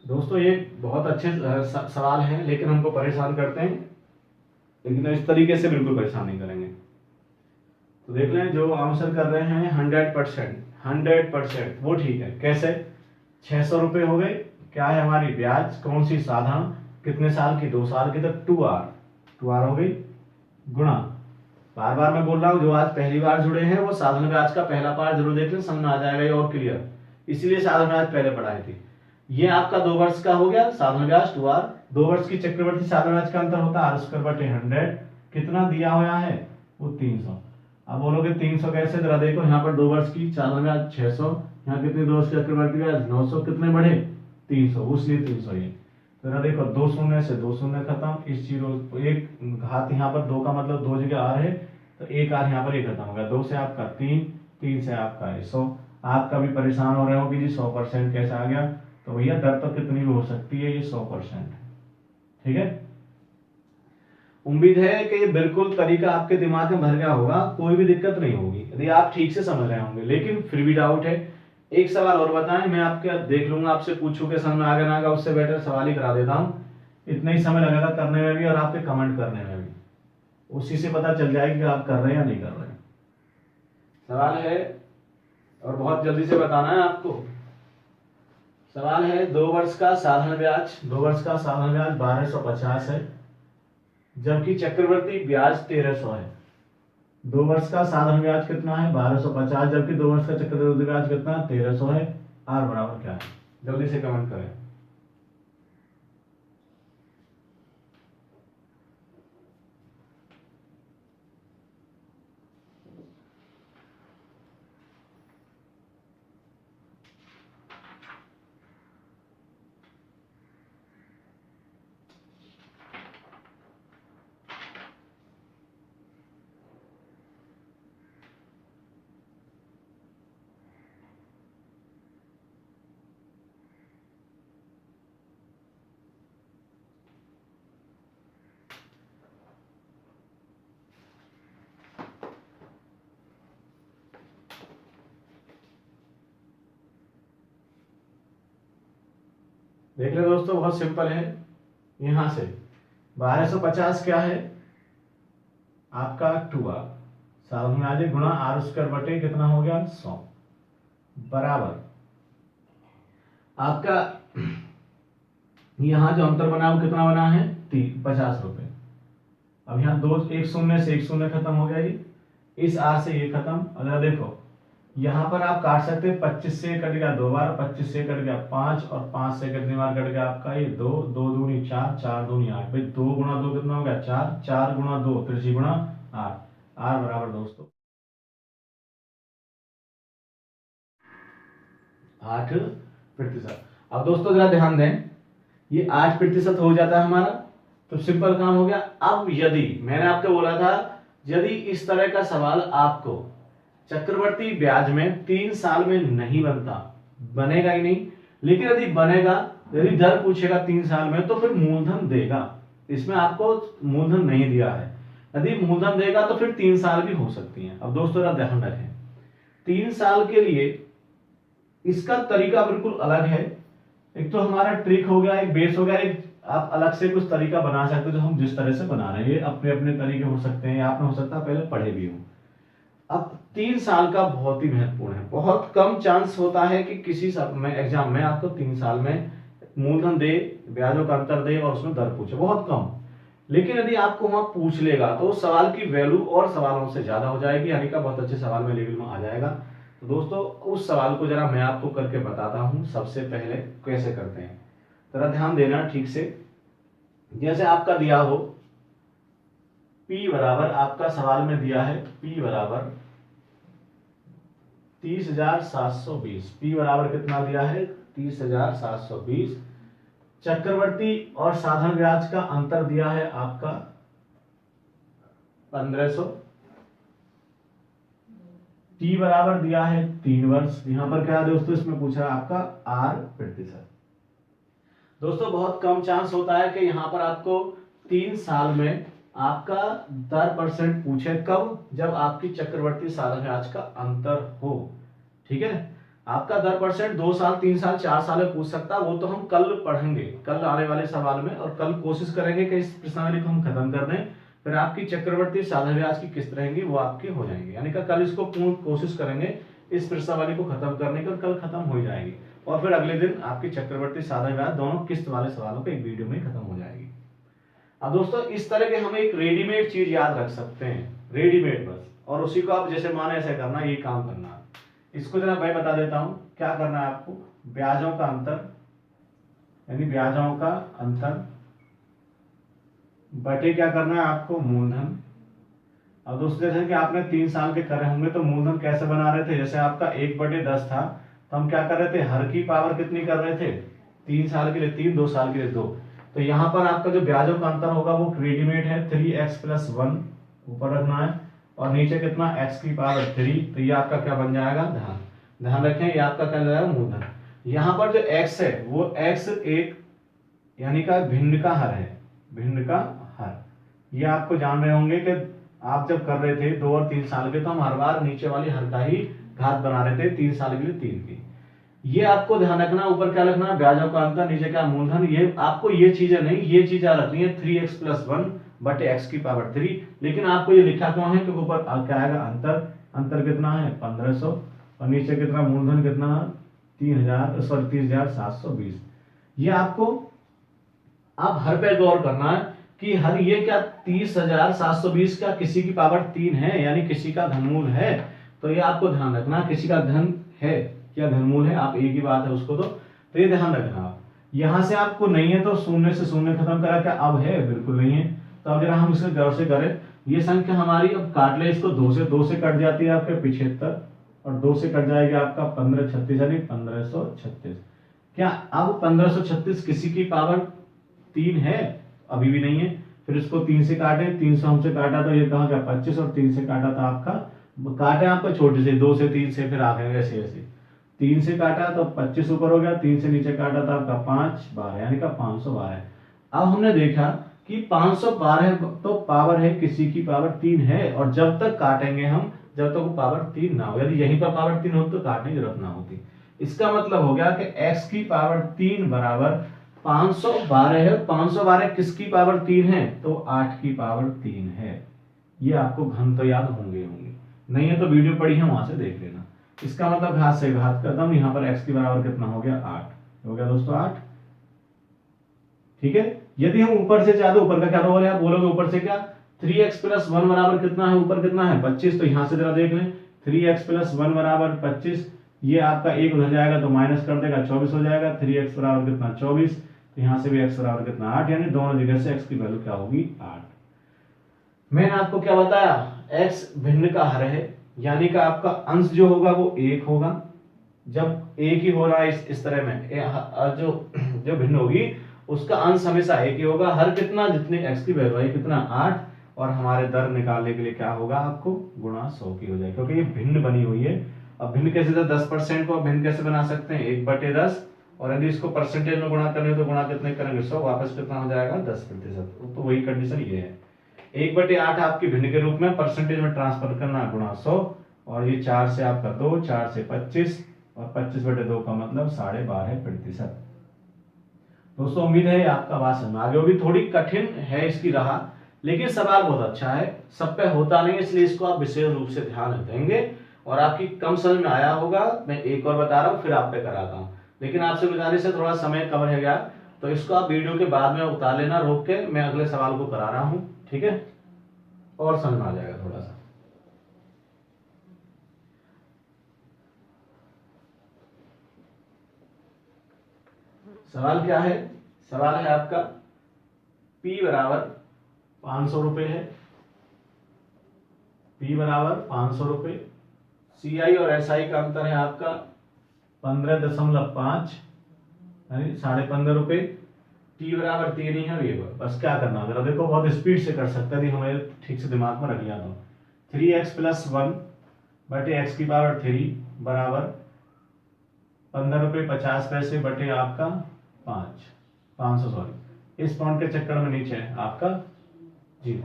दोस्तों ये बहुत अच्छे सवाल हैं, लेकिन हमको परेशान करते हैं, लेकिन इस तरीके से बिल्कुल परेशान नहीं करेंगे। तो देख लें, जो आंसर कर रहे हैं 100%, वो ठीक है। कैसे, 600 रुपए हो गए, क्या है हमारी ब्याज, कौन सी, साधारण, कितने साल की, 2 साल की, तो 2R हो गई, गुणा, बार बार मैं बोल रहा हूँ, जो आज पहली बार जुड़े हैं वो साधारण ब्याज का पहला पार्ट जरूर देख लें, समझ में आ जाएगा ये और क्लियर, इसलिए साधारण ब्याज पहले पढ़ाई थी। ये आपका 2 वर्ष का हो गया साधारण ब्याज 2R, 2 वर्ष की चक्रवर्ती साधारण ब्याज का अंतर होता है R²/100, कितना दिया हुआ है वो 300। अब बोलोगे 300 कैसे, जरा देखो, यहाँ पर 2 वर्ष की साधारण ब्याज 600, यहाँ कितनी 2 वर्ष की चक्रवर्ती ब्याज 900, कितने बढ़े 300, उसलिए 300 ये। जरा देखो, 2 शून्य से 2 शून्य खत्म, इस 0 एक घात यहाँ पर 2 का मतलब 2 जगह R है, तो एक R यहाँ पर ये खत्म हो गया, 2 से आपका 3, 3 से आपका 100। आप कभी परेशान हो रहे हो कि जी 100% कैसे आ गया, तो भैया दर तो कितनी भी हो सकती है, ये 100%, ठीक है। उम्मीद है कि ये बिल्कुल तरीका आपके दिमाग में भर गया होगा, कोई भी दिक्कत नहीं होगी यदि आप ठीक से समझ रहे होंगे, लेकिन फिर भी डाउट है, एक सवाल और बताएं, मैं आपके देख लूंगा, आपसे पूछूं कि समझ में आ गया ना, उससे बेटर सवाल ही करा देता हूं, इतना ही समय लगेगा करने में भी और आपके कमेंट करने में भी, उसी से पता चल जाएगा कि आप कर रहे हैं या नहीं कर रहे हैं। सवाल है और बहुत जल्दी से बताना है आपको। सवाल है, 2 वर्ष का साधारण ब्याज, 2 वर्ष का साधारण ब्याज 1250 है, जबकि चक्रवर्ती ब्याज 1300 है। 2 वर्ष का साधारण ब्याज कितना है 1250, जबकि 2 वर्ष का चक्रवर्ती ब्याज कितना 1300 है। आर बराबर क्या है, जल्दी से कमेंट करें। देख ले दोस्तों, बहुत सिंपल है। यहां से 1250 क्या है आपका 2r साथ में आज गुणा आर स्क्वायर बटे कितना हो गया 100 बराबर आपका यहां जो अंतर बना वो कितना बना है 50 रुपए। अब यहाँ दो एक शून्य से एक शून्य खत्म हो गया, ये इस आर से ये खत्म। अगर देखो यहाँ पर आप काट सकते हैं, 25 से कट गया 2 बार, 25 से कट गया 5 और 5 से कितनी बार कट गया आपका ये 2, 2 दूनी 4, 4 दूनी 8। भाई 2 गुणा 2 कितना हो गया 4, 4 गुणा 2 3 गुणा 8, आर बराबर दोस्तों 8%। अब दोस्तों जरा ध्यान दें, ये 8% हो जाता है हमारा, तो सिंपल काम हो गया। अब यदि मैंने आपको बोला था, यदि इस तरह का सवाल आपको चक्रवर्ती ब्याज में 3 साल में नहीं बनता, बनेगा ही नहीं, लेकिन यदि बनेगा, यदि दर पूछेगा 3 साल में तो फिर मूलधन देगा। इसमें आपको मूलधन नहीं दिया है, यदि मूलधन देगा तो फिर 3 साल भी हो सकती है। अब दोस्तों जरा ध्यान रखें, 3 साल के लिए इसका तरीका बिल्कुल अलग है। एक तो हमारा ट्रिक हो गया, एक बेस हो गया, एक आप अलग से कुछ तरीका बना सकते हो जो हम जिस तरह से बना रहे हैं। ये अपने अपने तरीके हो सकते हैं, आपने हो सकता है पहले पढ़े भी हो। अब 3 साल का बहुत ही महत्वपूर्ण है, बहुत कम चांस होता है कि किसी में एग्जाम में आपको 3 साल में मूलधन दे, ब्याजों का अंतर दे और उसमें दर पूछे, बहुत कम। लेकिन यदि आपको वहां पूछ लेगा तो उस सवाल की वैल्यू और सवालों से ज्यादा हो जाएगी, यानी का बहुत अच्छे सवाल में लेवल में आ जाएगा। तो दोस्तों उस सवाल को जरा मैं आपको करके बताता हूं, सबसे पहले कैसे करते हैं, जरा ध्यान देना ठीक से। जैसे आपका दिया हो P बराबर, आपका सवाल में दिया है P बराबर 30,720, P बराबर कितना दिया है 30,720। चक्रवर्ती और साधारण ब्याज का अंतर दिया है आपका 1500, T बराबर दिया है 3 वर्ष। यहां पर क्या दोस्तों इसमें पूछा है आपका R%। दोस्तों बहुत कम चांस होता है कि यहां पर आपको 3 साल में आपका दर परसेंट पूछे, कब, जब आपकी चक्रवर्ती साधारण ब्याज का अंतर हो। ठीक है, आपका दर परसेंट 2 साल 3 साल 4 साल में पूछ सकता है, वो तो हम कल पढ़ेंगे, कल आने वाले सवाल में, और कल कोशिश करेंगे कि इस प्रश्नावली को हम खत्म कर दें। फिर आपकी चक्रवर्ती साधारण ब्याज की किस्त रहेंगी वो आपकी हो जाएंगी, यानी कि कल इसको पूर्ण कोशिश करेंगे इस प्रश्नावली को खत्म करने की, कल खत्म हो जाएगी। और फिर अगले दिन आपकी चक्रवर्ती साधारण ब्याज दोनों किस्त वाले सवालों को एक वीडियो में खत्म हो जाएगी। अब दोस्तों इस तरह के हम एक रेडीमेड चीज याद रख सकते हैं, रेडीमेड बस, और उसी को आप जैसे माने ऐसे करना, ये काम करना। इसको जरा मैं बता देता हूं क्या करना है आपको। ब्याजों का अंतर, यानी ब्याजों का अंतर बटे क्या करना है आपको मूलधन। अब दोस्तों जैसे कि आपने 3 साल के करे होंगे तो मूलधन कैसे बना रहे थे, जैसे आपका 1/10 था तो हम क्या कर रहे थे, हर की पावर कितनी कर रहे थे 3 साल के लिए 3, 2 साल के लिए 2। तो यहाँ पर आपका जो ब्याजों का अंतर होगा वो रेडीमेड है, 3x + 1 ऊपर रखना है और नीचे कितना x की पावर 3। तो ये आपका क्या बन जाएगा, ध्यान रखें, ये आपका क्या जाएगा मूलधन। यहाँ पर जो x है वो x एक यानी का भिन्न का हर है, भिन्न का हर। ये आपको जान रहे होंगे कि आप जब कर रहे थे 2 और 3 साल के तो हम हर बार नीचे वाली हर का ही घात बना रहे थे, 3 साल के लिए 3 की। ये आपको ध्यान रखना, ऊपर क्या लिखना है ब्याजों का अंतर, नीचे क्या मूलधन। ये आपको ये चीजें नहीं, ये चीजें रखनी है 3x + 1 बटे x की पावर 3। लेकिन आपको ये लिखा क्यों है, क्योंकि ऊपर क्या आएगा अंतर, अंतर कितना है 1500 और नीचे कितना मूलधन कितना 30,720। ये आपको अब हर पे गौर करना है कि हर ये क्या 30,720 का किसी की पावर 3 है, यानी किसी का घनमूल है। तो ये आपको ध्यान रखना, किसी का घन है क्या घनमूल है, आप एक ही बात है उसको तो ये ध्यान रखना। आप यहां से आपको नहीं है तो शून्य से शून्य खत्म करा, क्या अब है, बिल्कुल नहीं है। तो अब जरा हम इसके गौर से करें, ये संख्या हमारी अब काट ले इसको, 2 से कट जाती है आपके 75 और 2 से कट जाएगा आपका 1536 यानी 1536। क्या अब 1536 किसी की पावर 3 है, अभी भी नहीं है। फिर इसको 3 से काटे, 300 हमसे काटा तो ये कहा गया 25 और 3 से काटा था आपका, काटे आपका छोटे से 2 से 3 से, फिर आ गए ऐसे ऐसे 3 से काटा तो 25 ऊपर हो गया, 3 से नीचे काटा था आपका 5 12 यानी का 512। अब हमने देखा कि 512 तो पावर है किसी की पावर 3 है, और जब तक काटेंगे हम जब तक वो पावर 3 ना हो, यदि यहीं पर पावर 3 हो तो काटने की जरूरत ना होती। इसका मतलब हो गया कि x की पावर 3 बराबर 512 है। 512 किसकी पावर 3 है? तो 8 की पावर 3 है। ये आपको घन तो याद होंगे नहीं है तो वीडियो पड़ी है वहां से देख लेना। इसका मतलब घात से घात कर दूं, यहाँ पर x की बराबर कितना हो गया? 8 हो गया दोस्तों 8। ठीक है, यदि हम ऊपर से चाहते ऊपर का क्या रोल है? आप बोलोगे ऊपर से क्या? 3x प्लस 1 बराबर कितना है? ऊपर कितना है? 25। तो यहां से जरा देख लें, 3x प्लस 1 बराबर 25। ये आपका एक उधर जाएगा तो माइनस कर देगा, 24 हो जाएगा। 3x बराबर कितना? 24। तो यहां से भी x बराबर कितना? 8। यानी दोनों जगह से x की वैल्यू क्या होगी? 8। मैंने आपको क्या बताया? x भिन्न का हर है, यानी कि आपका अंश जो होगा वो 1 होगा। जब एक ही हो रहा है इस तरह में जो भिन्न होगी उसका अंश हमेशा एक ही होगा। हर कितना? जितने x की वैल्यू है कितना? 8। और हमारे दर निकालने के लिए क्या होगा? आपको गुणा 100 की हो जाएगी, क्योंकि ये भिन्न बनी हुई है। अब भिन्न कैसे? 10% को भिन्न कैसे बना सकते हैं? 1/10। और यदि इसको परसेंटेज में गुणा करने तो गुणा कितने करेंगे? 100। वापस कितना हो जाएगा? 10%। तो वही कंडीशन ये है, 1/8 आपकी भिन्न के रूप में परसेंटेज में ट्रांसफर करना, गुणा 100। और ये 4 से आपका 2, 4 से 25, और 25/2 का मतलब 12.5%। दोस्तों उम्मीद है आपका बात समझ में आ गया होगी। थोड़ी कठिन है इसकी राह, लेकिन सवाल बहुत अच्छा है। सब पे होता नहीं, इसलिए इसको आप विशेष रूप से ध्यान देंगे और आपकी कम समझ में आया होगा। मैं एक और बता रहा हूँ, फिर आप पे कराता हूँ। लेकिन आपसे गुजारिश है, थोड़ा समय कम रह गया तो इसको आप वीडियो के बाद में उतार लेना, रोक के मैं अगले सवाल को करा रहा हूँ। ठीक है, और समझ में आ जाएगा थोड़ा सा। सवाल क्या है? सवाल है आपका P बराबर 500 रुपए है। P बराबर 500 रुपए। CI और SI का अंतर है आपका 15.5 यानी 15.5 रुपए। T बराबर 3 ही है। और ये बस क्या करना, जरा देखो बहुत स्पीड से कर सकते हैं, हमें ठीक से दिमाग में रख लिया। तो 3x प्लस 1 बटे x की पावर 3 बराबर 15 रुपए 50 पैसे बटे आपका 500 सॉरी, इस पॉइंट के चक्कर में नीचे है आपका 0।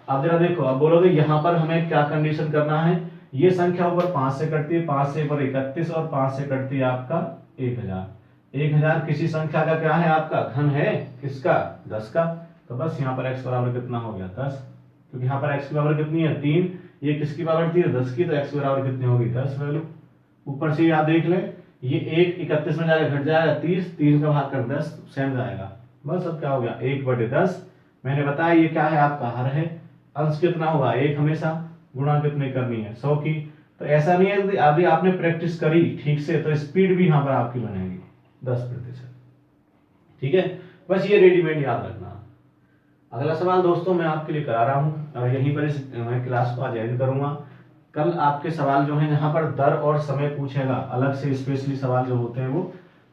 अब जरा देखो, अब बोलोगे यहां पर हमें क्या कंडीशन करना है? ये संख्या ऊपर 5 से कटती है, 5 से ऊपर 31 और 5 से कटती है आपका 1000। 1000 किसी संख्या का क्या है? आपका घन है। किसका? 10 का। तो बस यहाँ पर x बराबर कितना हो गया? 10। क्योंकि यहाँ पर x की पावर कितनी है? 3। ये किसकी पावर थी? 10 की। तो x बराबर कितनी होगी? 10 वैल्यू। ऊपर से आप देख लें, ये 1 31 में जाकर घट जाएगा 30, 3 का भाग कर 10 सेम जाएगा। बस अब क्या हो गया? 1/10। मैंने बताया ये क्या है? आपका हर है। अंश कितना होगा? 1 हमेशा। गुणा कितने करनी है? 100 की। तो ऐसा नहीं है, अभी आपने प्रैक्टिस करी ठीक से तो स्पीड भी यहाँ पर आपकी बनेगी 10%। ठीक है, बस ये रेडीमेड याद रखना। अगला सवाल दोस्तों मैं आपके लिए करा रहा हूँ और यहीं पर मैं क्लास को आज एंड करूंगा। कल आपके सवाल जो है यहाँ पर दर और समय पूछेगा, अलग से स्पेशली सवाल जो होते हैं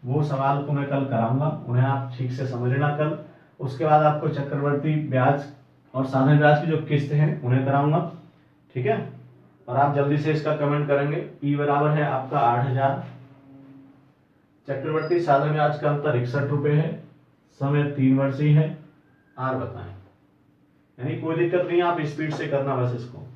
वो सवाल को मैं कल कराऊंगा, उन्हें आप ठीक से समझना कल। उसके बाद आपको चक्रवर्ती ब्याज और साधारण ब्याज की जो किस्त है उन्हें कराऊंगा। ठीक है, और आप जल्दी से इसका कमेंट करेंगे। P बराबर है आपका 8000। चक्रवर्ती साधारण ब्याज का अंतर 61 रुपए है। समय 3 वर्ष ही है। R बताएं। यानी कोई दिक्कत नहीं, आप स्पीड से करना बस इसको।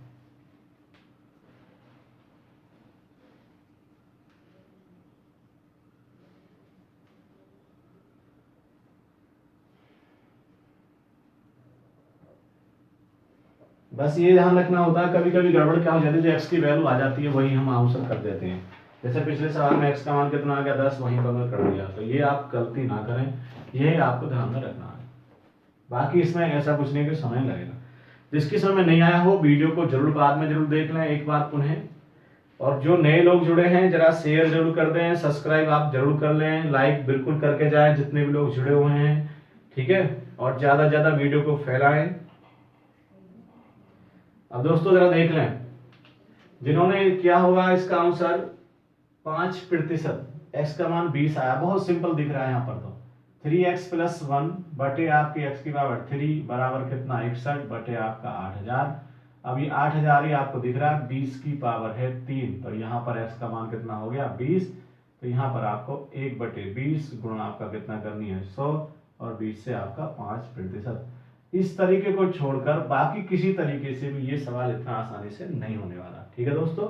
बस ये ध्यान रखना होता है, कभी कभी गड़बड़ क्या हो जाती है, जो x की वैल्यू आ जाती है वही हम आंसर कर देते हैं। जैसे पिछले सवाल में x का मान कितना आ गया? 10, वहीं पर मैं कर दिया। तो ये आप गलती ना करें, ये आपको ध्यान में रखना है। बाकी इसमें ऐसा कुछ नहीं कि समय लगेगा। जिसकी समय नहीं आया हो वीडियो को जरूर बाद में जरूर देख लें एक बार पुनः। और जो नए लोग जुड़े हैं जरा शेयर जरूर कर दें, सब्सक्राइब आप जरूर कर लें, लाइक बिल्कुल करके जाएं जितने भी लोग जुड़े हुए हैं। ठीक है, और ज्यादा से ज्यादा वीडियो को फैलाएं। अब दोस्तों जरा देख लें, जिन्होंने किया होगा इसका आंसर 5%, x का मान 20 आया, बहुत सिंपल दिख रहा है यहाँ पर। तो 3x प्लस 1 बटे आपकी x की पावर 3 बराबर कितना? 61 बटे आपका 8000। अब ये 8000 ही आपको दिख रहा है, 20 की पावर है 3। तो यहाँ पर x का मान कितना हो गया? 20। तो यहाँ पर आपको 1/20 गुणा आपका कितना करनी है? 100, और 20 से आपका 5%। इस तरीके को छोड़कर बाकी किसी तरीके से भी ये सवाल इतना आसानी से नहीं होने वाला। ठीक है दोस्तों,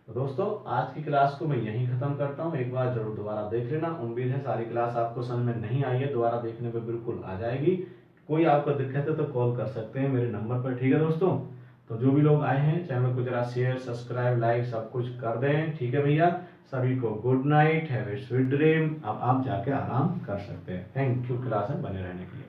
तो दोस्तों आज की क्लास को मैं यहीं खत्म करता हूँ। एक बार जरूर दोबारा देख लेना। उम्मीद है सारी क्लास आपको समझ में नहीं आई है, दोबारा देखने पे बिल्कुल आ जाएगी। कोई आपको दिक्कत है तो कॉल कर सकते हैं मेरे नंबर पर, ठीक है दोस्तों। तो जो भी लोग आए हैं चैनल को जरा शेयर, सब्सक्राइब, लाइक सब कुछ कर दें, ठीक है भैया। सभी को good night, have a sweet dream. अब आप जाके आराम कर सकते हैं। थैंक यू क्लास में बने रहने के लिए।